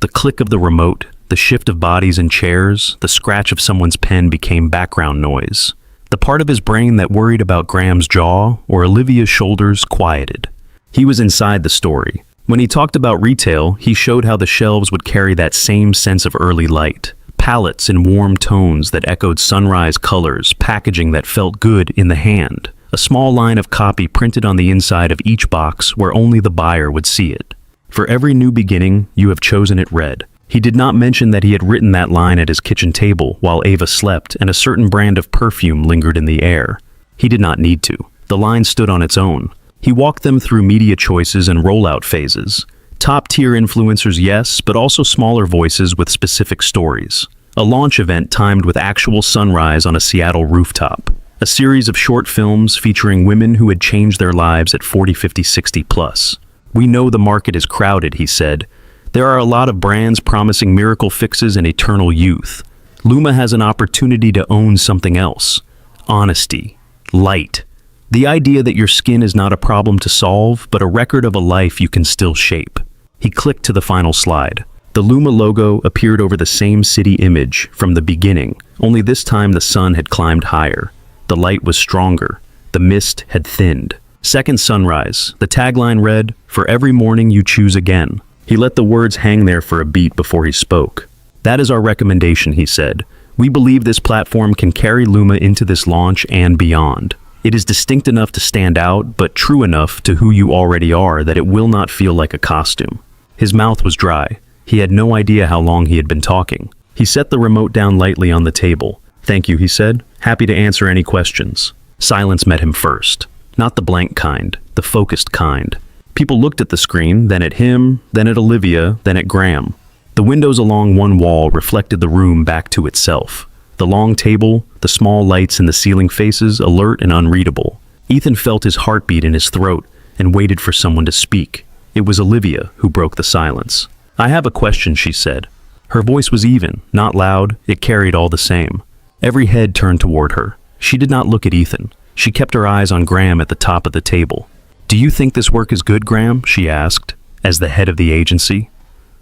The click of the remote, the shift of bodies and chairs, the scratch of someone's pen became background noise. The part of his brain that worried about Graham's jaw or Olivia's shoulders quieted. He was inside the story. When he talked about retail, he showed how the shelves would carry that same sense of early light. Palettes in warm tones that echoed sunrise colors, packaging that felt good in the hand. A small line of copy printed on the inside of each box where only the buyer would see it. "For every new beginning, you have chosen it red." He did not mention that he had written that line at his kitchen table while Ava slept and a certain brand of perfume lingered in the air. He did not need to. The line stood on its own. He walked them through media choices and rollout phases. Top-tier influencers, yes, but also smaller voices with specific stories. A launch event timed with actual sunrise on a Seattle rooftop. A series of short films featuring women who had changed their lives at 40, 50, 60 plus. "We know the market is crowded," he said. "There are a lot of brands promising miracle fixes and eternal youth. Luma has an opportunity to own something else. Honesty. Light. The idea that your skin is not a problem to solve, but a record of a life you can still shape." He clicked to the final slide. The Luma logo appeared over the same city image from the beginning, only this time the sun had climbed higher. The light was stronger. The mist had thinned. Second sunrise. The tagline read, "For every morning you choose again." He let the words hang there for a beat before he spoke. "That is our recommendation," he said. "We believe this platform can carry Luma into this launch and beyond. It is distinct enough to stand out, but true enough to who you already are that it will not feel like a costume." His mouth was dry. He had no idea how long he had been talking. He set the remote down lightly on the table. "Thank you," he said. "Happy to answer any questions." Silence met him first. Not the blank kind, the focused kind. People looked at the screen, then at him, then at Olivia, then at Graham. The windows along one wall reflected the room back to itself. The long table, the small lights in the ceiling faces, alert and unreadable. Ethan felt his heartbeat in his throat and waited for someone to speak. It was Olivia who broke the silence. "I have a question," she said. Her voice was even, not loud, it carried all the same. Every head turned toward her. She did not look at Ethan. She kept her eyes on Graham at the top of the table. "Do you think this work is good, Graham?" she asked, as the head of the agency.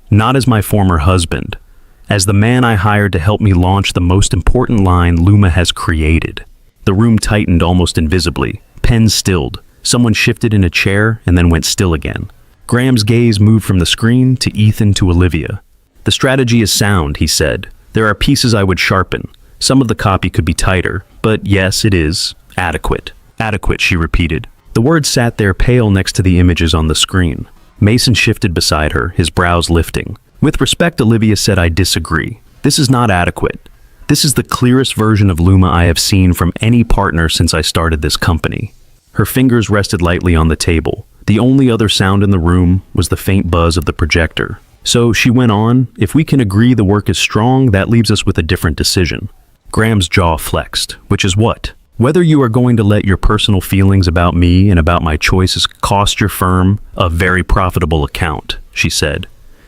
"Not as my former husband. As the man I hired to help me launch the most important line Luma has created." The room tightened almost invisibly. Pens stilled. Someone shifted in a chair and then went still again. Graham's gaze moved from the screen to Ethan to Olivia. "The strategy is sound," he said. "There are pieces I would sharpen. Some of the copy could be tighter, but yes, it is adequate." "Adequate," she repeated. The words sat there pale next to the images on the screen. Mason shifted beside her, his brows lifting. "With respect," Olivia said, "I disagree. This is not adequate. This is the clearest version of Luma I have seen from any partner since I started this company." Her fingers rested lightly on the table. The only other sound in the room was the faint buzz of the projector. "So," she went on, "if we can agree the work is strong, that leaves us with a different decision." Graham's jaw flexed. "Which is what?" "Whether you are going to let your personal feelings about me and about my choices cost your firm a very profitable account," she said.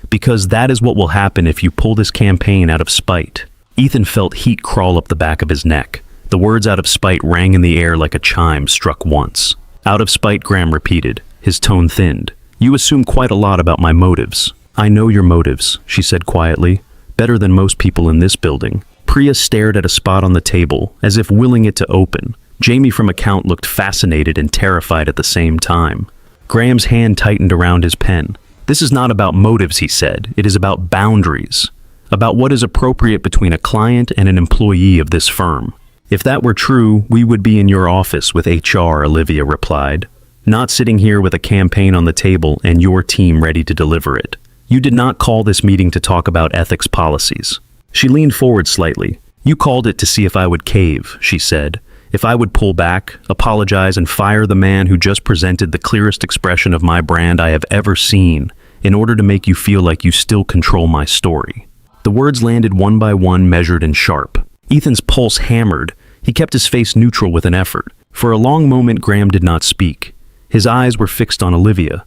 because that is what will happen if you pull this campaign out of spite. Ethan felt heat crawl up the back of his neck. The words out of spite rang in the air like a chime struck once. Out of spite, Graham repeated. His tone thinned. You assume quite a lot about my motives. I know your motives, she said quietly. Better than most people in this building. Priya stared at a spot on the table, as if willing it to open. Jamie from account looked fascinated and terrified at the same time. Graham's hand tightened around his pen. This is not about motives, he said. It is about boundaries. About what is appropriate between a client and an employee of this firm. If that were true, we would be in your office with HR, Olivia replied. Not sitting here with a campaign on the table and your team ready to deliver it. You did not call this meeting to talk about ethics policies. She leaned forward slightly. You called it to see if I would cave, she said. If I would pull back, apologize, and fire the man who just presented the clearest expression of my brand I have ever seen, in order to make you feel like you still control my story. The words landed one by one, measured and sharp. Ethan's pulse hammered. He kept his face neutral with an effort. For a long moment, Graham did not speak. His eyes were fixed on Olivia.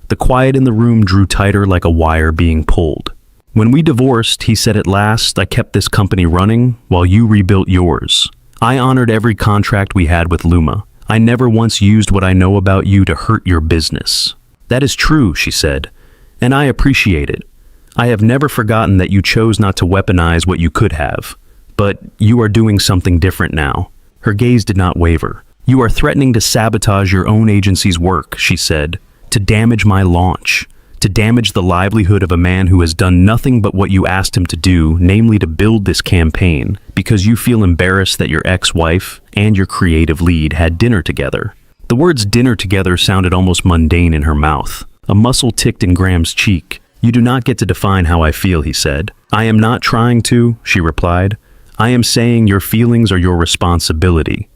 The quiet in the room drew tighter like a wire being pulled. When we divorced, he said at last, I kept this company running while you rebuilt yours. I honored every contract we had with Luma. I never once used what I know about you to hurt your business. That is true, she said, and I appreciate it. I have never forgotten that you chose not to weaponize what you could have. But you are doing something different now. Her gaze did not waver. You are threatening to sabotage your own agency's work, she said, to damage my launch, to damage the livelihood of a man who has done nothing but what you asked him to do, namely to build this campaign, because you feel embarrassed that your ex-wife and your creative lead had dinner together. The words dinner together sounded almost mundane in her mouth. A muscle ticked in Graham's cheek. You do not get to define how I feel, he said. I am not trying to, she replied. I am saying your feelings are your responsibility.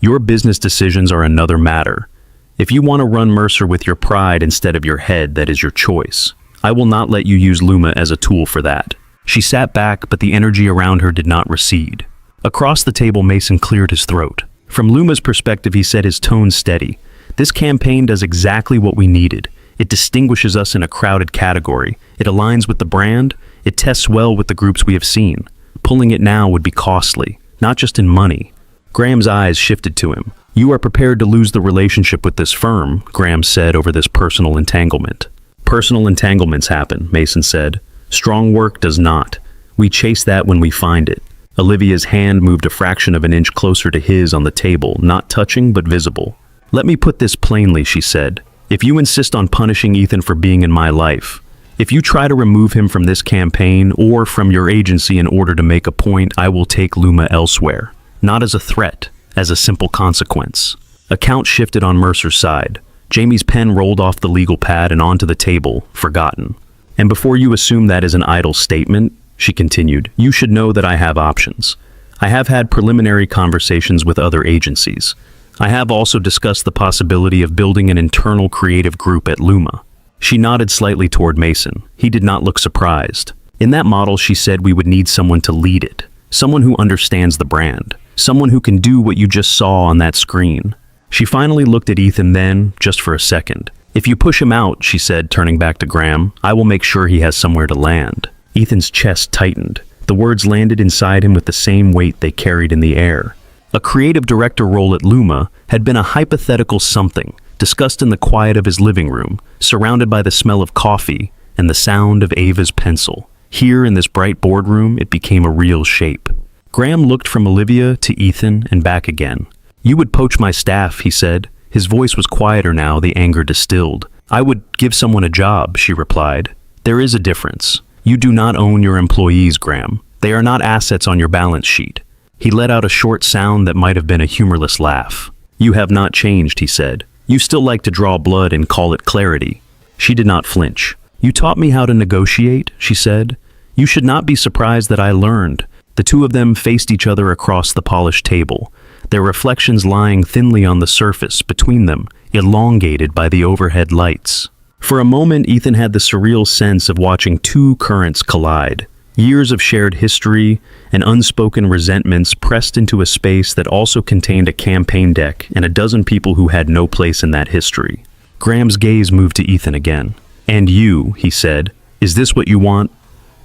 Your business decisions are another matter. If you want to run Mercer with your pride instead of your head, that is your choice. I will not let you use Luma as a tool for that. She sat back, but the energy around her did not recede. Across the table, Mason cleared his throat. From Luma's perspective, he said, his tone steady. This campaign does exactly what we needed. It distinguishes us in a crowded category. It aligns with the brand. It tests well with the groups we have seen. Pulling it now would be costly, not just in money. Graham's eyes shifted to him. You are prepared to lose the relationship with this firm, Graham said over this personal entanglement. Personal entanglements happen, Mason said. Strong work does not. We chase that when we find it. Olivia's hand moved a fraction of an inch closer to his on the table, not touching but visible. Let me put this plainly, she said. If you insist on punishing Ethan for being in my life, if you try to remove him from this campaign or from your agency in order to make a point, I will take Luma elsewhere. Not as a threat, as a simple consequence. Account shifted on Mercer's side. Jamie's pen rolled off the legal pad and onto the table, forgotten. And before you assume that is an idle statement, she continued, you should know that I have options. I have had preliminary conversations with other agencies. I have also discussed the possibility of building an internal creative group at Luma. She nodded slightly toward Mason. He did not look surprised. In that model, she said we would need someone to lead it. Someone who understands the brand. Someone who can do what you just saw on that screen. She finally looked at Ethan then, just for a second. If you push him out, she said, turning back to Graham, I will make sure he has somewhere to land. Ethan's chest tightened. The words landed inside him with the same weight they carried in the air. A creative director role at Luma had been a hypothetical something, discussed in the quiet of his living room, surrounded by the smell of coffee and the sound of Ava's pencil. Here in this bright boardroom, it became a real shape. Graham looked from Olivia to Ethan and back again. You would poach my staff, he said. His voice was quieter now, the anger distilled. I would give someone a job, she replied. There is a difference. You do not own your employees, Graham. They are not assets on your balance sheet. He let out a short sound that might have been a humorless laugh. You have not changed, he said. You still like to draw blood and call it clarity. She did not flinch. You taught me how to negotiate, she said. You should not be surprised that I learned. The two of them faced each other across the polished table, their reflections lying thinly on the surface between them, elongated by the overhead lights. For a moment, Ethan had the surreal sense of watching two currents collide. Years of shared history and unspoken resentments pressed into a space that also contained a campaign deck and a dozen people who had no place in that history. Graham's gaze moved to Ethan again. And you, he said, Is this what you want?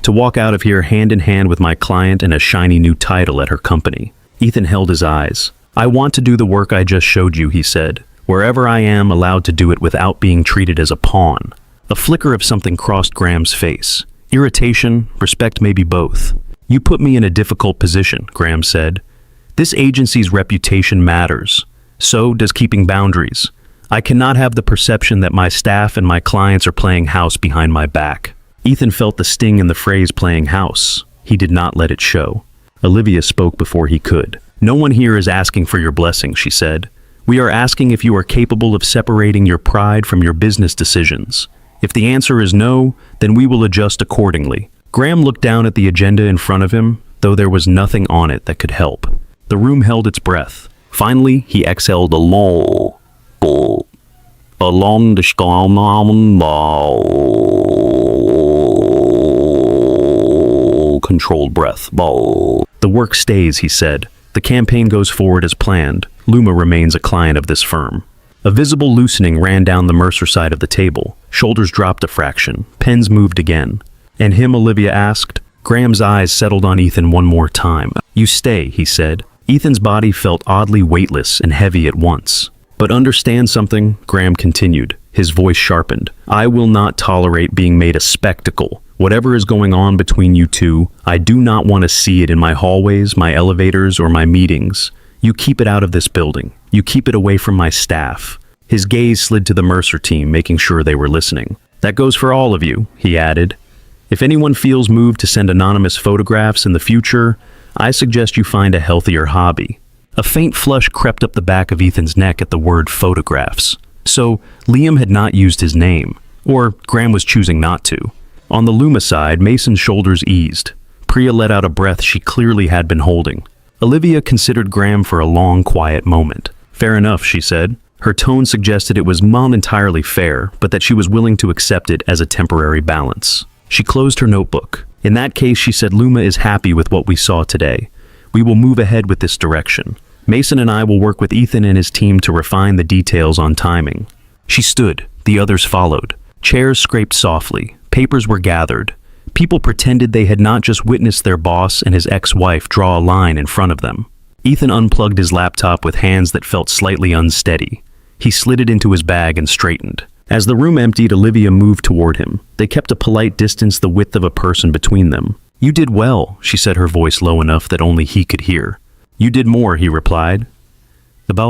To walk out of here hand in hand with my client and a shiny new title at her company. Ethan held his eyes. I want to do the work I just showed you, he said. Wherever I am allowed to do it without being treated as a pawn. A flicker of something crossed Graham's face. Irritation, respect, maybe both. You put me in a difficult position, Graham said. This agency's reputation matters. So does keeping boundaries. I cannot have the perception that my staff and my clients are playing house behind my back. Ethan felt the sting in the phrase playing house. He did not let it show. Olivia spoke before he could. No one here is asking for your blessing, she said. We are asking if you are capable of separating your pride from your business decisions. If the answer is no, then we will adjust accordingly. Graham looked down at the agenda in front of him, though there was nothing on it that could help. The room held its breath. Finally, he exhaled a long controlled breath. The work stays, he said. The campaign goes forward as planned. Luma remains a client of this firm. A visible loosening ran down the Mercer side of the table. Shoulders dropped a fraction. Pens moved again. And him, Olivia asked. Graham's eyes settled on Ethan one more time. You stay, he said. Ethan's body felt oddly weightless and heavy at once. But understand something, Graham continued. His voice sharpened. I will not tolerate being made a spectacle. Whatever is going on between you two, I do not want to see it in my hallways, my elevators, or my meetings. You keep it out of this building. You keep it away from my staff. His gaze slid to the Mercer team, making sure they were listening. That goes for all of you, he added. If anyone feels moved to send anonymous photographs in the future, I suggest you find a healthier hobby. A faint flush crept up the back of Ethan's neck at the word photographs. So, Liam had not used his name, or Graham was choosing not to. On the Luma side, Mason's shoulders eased. Priya let out a breath she clearly had been holding. Olivia considered Graham for a long, quiet moment. Fair enough, she said. Her tone suggested it was not entirely fair, but that she was willing to accept it as a temporary balance. She closed her notebook. In that case, she said, Luma is happy with what we saw today. We will move ahead with this direction. Mason and I will work with Ethan and his team to refine the details on timing. She stood. The others followed. Chairs scraped softly. Papers were gathered. People pretended they had not just witnessed their boss and his ex-wife draw a line in front of them. Ethan unplugged his laptop with hands that felt slightly unsteady. He slid it into his bag and straightened. As the room emptied, Olivia moved toward him. They kept a polite distance the width of a person between them. You did well, she said, her voice low enough that only he could hear. You did more, he replied. Her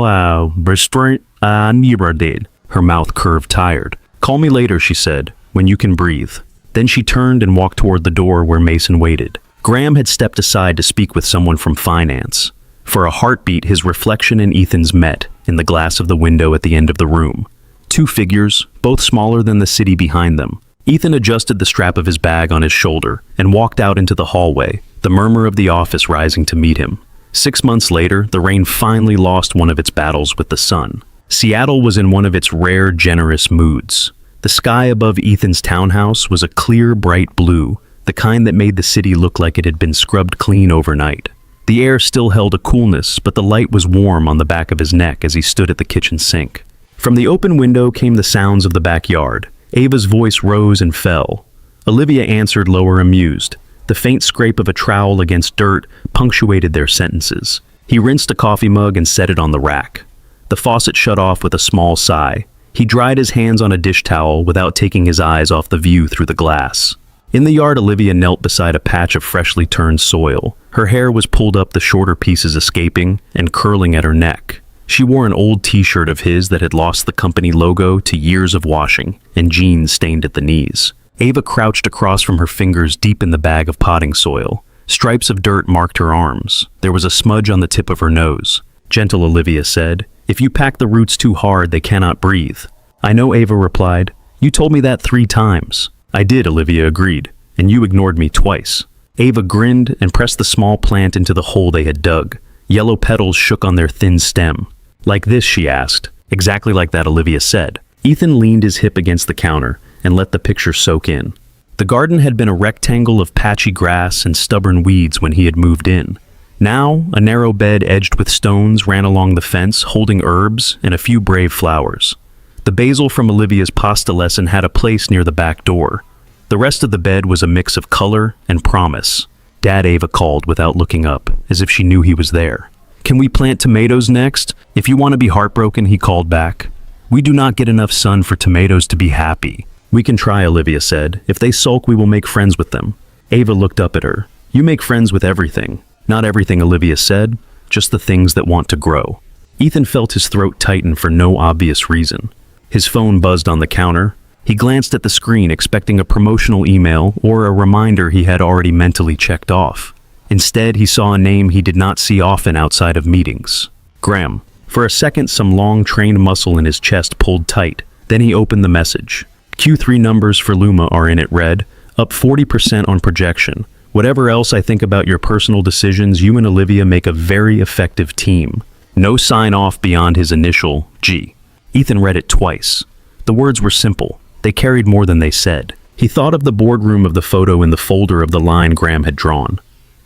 mouth curved tired. Call me later, she said, when you can breathe. Then she turned and walked toward the door where Mason waited. Graham had stepped aside to speak with someone from finance. For a heartbeat, his reflection and Ethan's met in the glass of the window at the end of the room. Two figures, both smaller than the city behind them. Ethan adjusted the strap of his bag on his shoulder and walked out into the hallway, the murmur of the office rising to meet him. 6 months later, the rain finally lost one of its battles with the sun. Seattle was in one of its rare, generous moods. The sky above Ethan's townhouse was a clear, bright blue, the kind that made the city look like it had been scrubbed clean overnight. The air still held a coolness, but the light was warm on the back of his neck as he stood at the kitchen sink. From the open window came the sounds of the backyard. Ava's voice rose and fell. Olivia answered lower, amused. The faint scrape of a trowel against dirt punctuated their sentences. He rinsed a coffee mug and set it on the rack. The faucet shut off with a small sigh. He dried his hands on a dish towel without taking his eyes off the view through the glass. In the yard, Olivia knelt beside a patch of freshly turned soil. Her hair was pulled up, the shorter pieces escaping and curling at her neck. She wore an old t-shirt of his that had lost the company logo to years of washing, and jeans stained at the knees. Ava crouched across from her, fingers deep in the bag of potting soil. Stripes of dirt marked her arms. There was a smudge on the tip of her nose. Gentle, Olivia said. If you pack the roots too hard, they cannot breathe. I know, Ava replied. You told me that 3 times. I did, Olivia agreed. And you ignored me twice. Ava grinned and pressed the small plant into the hole they had dug. Yellow petals shook on their thin stem. Like this, she asked. Exactly like that, Olivia said. Ethan leaned his hip against the counter and let the picture soak in. The garden had been a rectangle of patchy grass and stubborn weeds when he had moved in. Now, a narrow bed edged with stones ran along the fence, holding herbs and a few brave flowers. The basil from Olivia's pasta lesson had a place near the back door. The rest of the bed was a mix of color and promise. Dad, Ava called without looking up, as if she knew he was there. Can we plant tomatoes next? If you want to be heartbroken, he called back. We do not get enough sun for tomatoes to be happy. We can try, Olivia said. If they sulk, we will make friends with them. Ava looked up at her. You make friends with everything. Not everything, Olivia said, just the things that want to grow. Ethan felt his throat tighten for no obvious reason. His phone buzzed on the counter. He glanced at the screen, expecting a promotional email or a reminder he had already mentally checked off. Instead, he saw a name he did not see often outside of meetings. Graham. For a second, some long, trained muscle in his chest pulled tight. Then he opened the message. Q3 numbers for Luma are in it, read, up 40% on projection. Whatever else I think about your personal decisions, you and Olivia make a very effective team. No sign-off beyond his initial G. Ethan read it twice. The words were simple. They carried more than they said. He thought of the boardroom of the photo in the folder of the line Graham had drawn.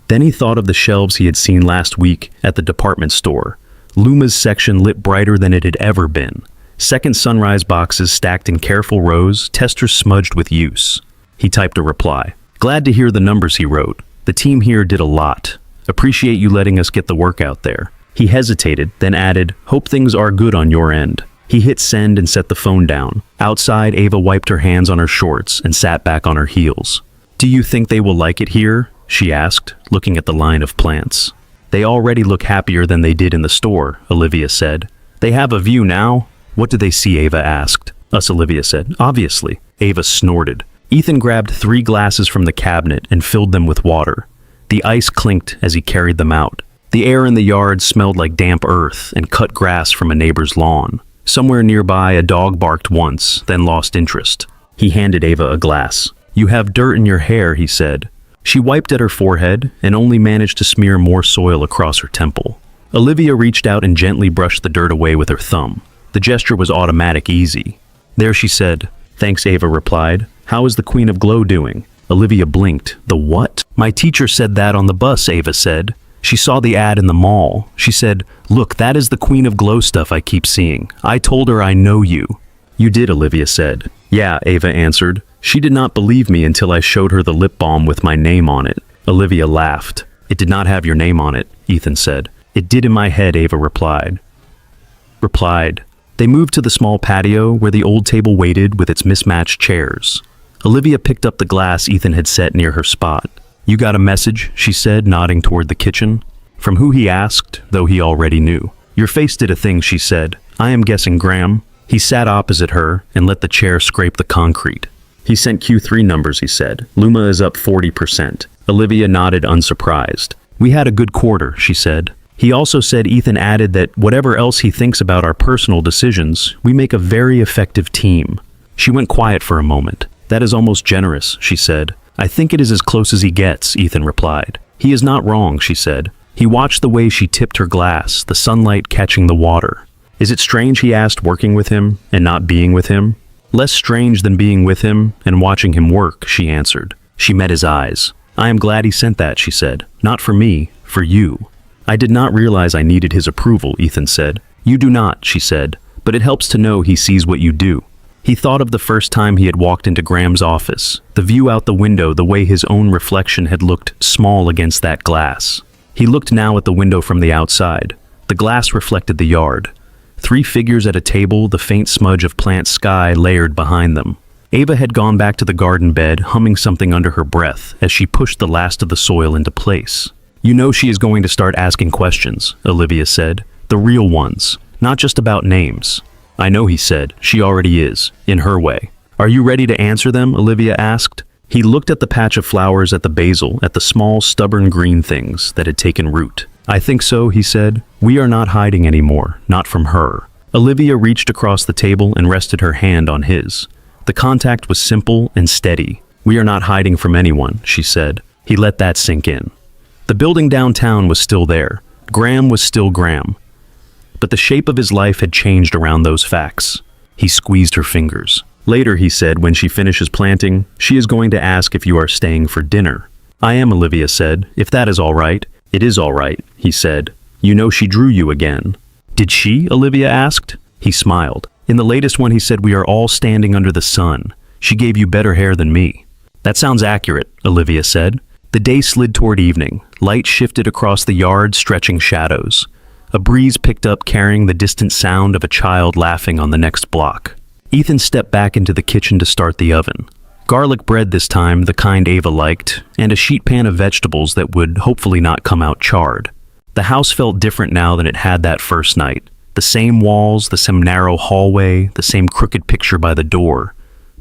Then he thought of the shelves he had seen last week at the department store. Luma's section lit brighter than it had ever been. Second sunrise boxes stacked in careful rows, testers smudged with use. He typed a reply. Glad to hear the numbers, he wrote. The team here did a lot. Appreciate you letting us get the work out there. He hesitated, then added, hope things are good on your end. He hit send and set the phone down. Outside, Ava wiped her hands on her shorts and sat back on her heels. Do you think they will like it here? She asked, looking at the line of plants. They already look happier than they did in the store, Olivia said. They have a view now? What do they see? Ava asked. Us, Olivia said. Obviously. Ava snorted. Ethan grabbed 3 glasses from the cabinet and filled them with water. The ice clinked as he carried them out. The air in the yard smelled like damp earth and cut grass from a neighbor's lawn. Somewhere nearby, a dog barked once, then lost interest. He handed Ava a glass. You have dirt in your hair, he said. She wiped at her forehead and only managed to smear more soil across her temple. Olivia reached out and gently brushed the dirt away with her thumb. The gesture was automatic, easy. There, she said. Thanks, Ava replied. How is the Queen of Glow doing? Olivia blinked. The what? My teacher said that on the bus, Ava said. She saw the ad in the mall. She said, look, that is the Queen of Glow stuff I keep seeing. I told her I know you. You did, Olivia said. Yeah, Ava answered. She did not believe me until I showed her the lip balm with my name on it. Olivia laughed. It did not have your name on it, Ethan said. It did in my head, Ava replied. They moved to the small patio where the old table waited with its mismatched chairs. Olivia picked up the glass Ethan had set near her spot. You got a message, she said, nodding toward the kitchen. From who, he asked, though he already knew. Your face did a thing, she said. I am guessing Graham. He sat opposite her and let the chair scrape the concrete. He sent Q3 numbers, he said. Luma is up 40%. Olivia nodded unsurprised. We had a good quarter, she said. He also said Ethan added that whatever else he thinks about our personal decisions, we make a very effective team. She went quiet for a moment. That is almost generous, she said. I think it is as close as he gets, Ethan replied. He is not wrong, she said. He watched the way she tipped her glass, the sunlight catching the water. Is it strange, he asked, working with him and not being with him? Less strange than being with him and watching him work, she answered. She met his eyes. I am glad he sent that, she said. Not for me, for you. I did not realize I needed his approval, Ethan said. You do not, she said, but it helps to know he sees what you do. He thought of the first time he had walked into Graham's office, the view out the window, the way his own reflection had looked small against that glass. He looked now at the window from the outside. The glass reflected the yard. 3 figures at a table, the faint smudge of plant sky layered behind them. Ava had gone back to the garden bed, humming something under her breath as she pushed the last of the soil into place. You know she is going to start asking questions, Olivia said. The real ones, not just about names. I know, he said. She already is, in her way. Are you ready to answer them? Olivia asked. He looked at the patch of flowers, at the basil, at the small, stubborn green things that had taken root. I think so, he said. We are not hiding anymore, not from her. Olivia reached across the table and rested her hand on his. The contact was simple and steady. We are not hiding from anyone, she said. He let that sink in. The building downtown was still there. Graham was still Graham. But the shape of his life had changed around those facts. He squeezed her fingers. Later, he said, when she finishes planting, she is going to ask if you are staying for dinner. I am, Olivia said. If that is all right. It is all right, he said. You know she drew you again. Did she? Olivia asked. He smiled. In the latest one, he said, we are all standing under the sun. She gave you better hair than me. That sounds accurate, Olivia said. The day slid toward evening. Light shifted across the yard, stretching shadows. A breeze picked up, carrying the distant sound of a child laughing on the next block. Ethan stepped back into the kitchen to start the oven. Garlic bread this time, the kind Ava liked, and a sheet pan of vegetables that would hopefully not come out charred. The house felt different now than it had that first night. The same walls, the same narrow hallway, the same crooked picture by the door.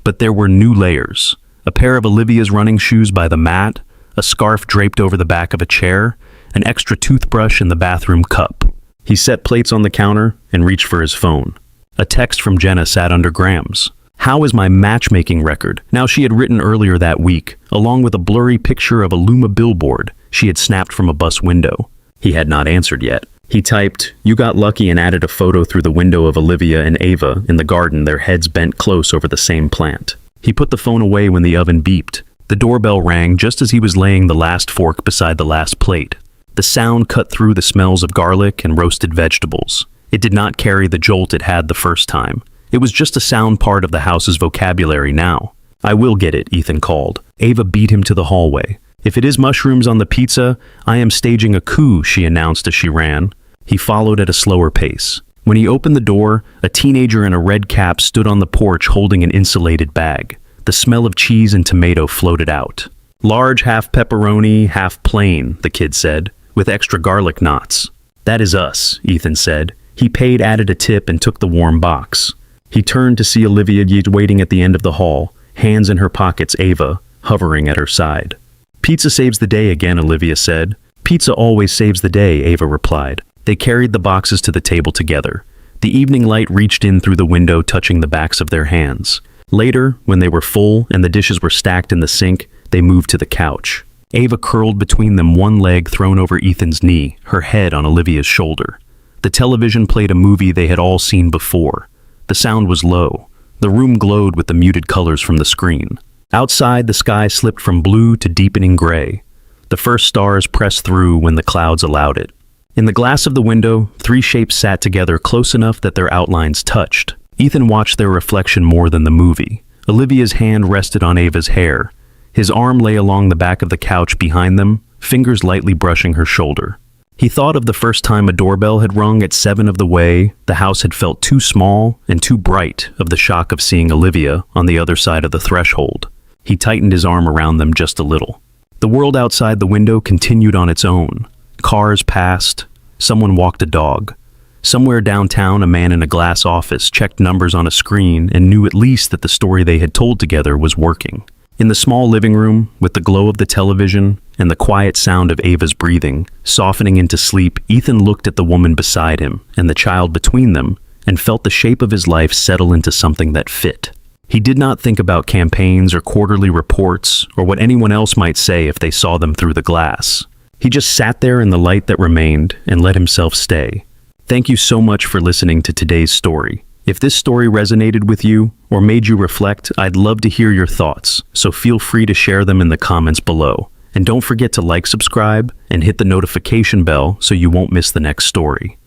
But there were new layers. A pair of Olivia's running shoes by the mat, a scarf draped over the back of a chair, an extra toothbrush in the bathroom cup. He set plates on the counter and reached for his phone. A text from Jenna sat under Graham's. "How is my matchmaking record?" Now she had written earlier that week, along with a blurry picture of a Luma billboard she had snapped from a bus window. He had not answered yet. He typed, "You got lucky," and added a photo through the window of Olivia and Ava in the garden, their heads bent close over the same plant. He put the phone away when the oven beeped. The doorbell rang just as he was laying the last fork beside the last plate. The sound cut through the smells of garlic and roasted vegetables. It did not carry the jolt it had the first time. It was just a sound part of the house's vocabulary now. "I will get it," Ethan called. Ava beat him to the hallway. "If it is mushrooms on the pizza, I am staging a coup," she announced as she ran. He followed at a slower pace. When he opened the door, a teenager in a red cap stood on the porch holding an insulated bag. The smell of cheese and tomato floated out. "Large, half pepperoni, half plain," the kid said, "with extra garlic knots." "That is us," Ethan said. He paid, added a tip, and took the warm box. He turned to see Olivia waiting at the end of the hall, hands in her pockets, Ava hovering at her side. "Pizza saves the day again," Olivia said. "Pizza always saves the day," Ava replied. They carried the boxes to the table together. The evening light reached in through the window, touching the backs of their hands. Later, when they were full and the dishes were stacked in the sink, they moved to the couch. Ava curled between them, one leg thrown over Ethan's knee, her head on Olivia's shoulder. The television played a movie they had all seen before. The sound was low. The room glowed with the muted colors from the screen. Outside, the sky slipped from blue to deepening gray. The first stars pressed through when the clouds allowed it. In the glass of the window, three shapes sat together close enough that their outlines touched. Ethan watched their reflection more than the movie. Olivia's hand rested on Ava's hair. His arm lay along the back of the couch behind them, fingers lightly brushing her shoulder. He thought of the first time a doorbell had rung at 7 of the way. The house had felt too small and too bright of the shock of seeing Olivia on the other side of the threshold. He tightened his arm around them just a little. The world outside the window continued on its own. Cars passed. Someone walked a dog. Somewhere downtown, a man in a glass office checked numbers on a screen and knew at least that the story they had told together was working. In the small living room, with the glow of the television and the quiet sound of Ava's breathing, softening into sleep, Ethan looked at the woman beside him and the child between them and felt the shape of his life settle into something that fit. He did not think about campaigns or quarterly reports or what anyone else might say if they saw them through the glass. He just sat there in the light that remained and let himself stay. Thank you so much for listening to today's story. If this story resonated with you or made you reflect, I'd love to hear your thoughts, so feel free to share them in the comments below. And don't forget to like, subscribe, and hit the notification bell so you won't miss the next story.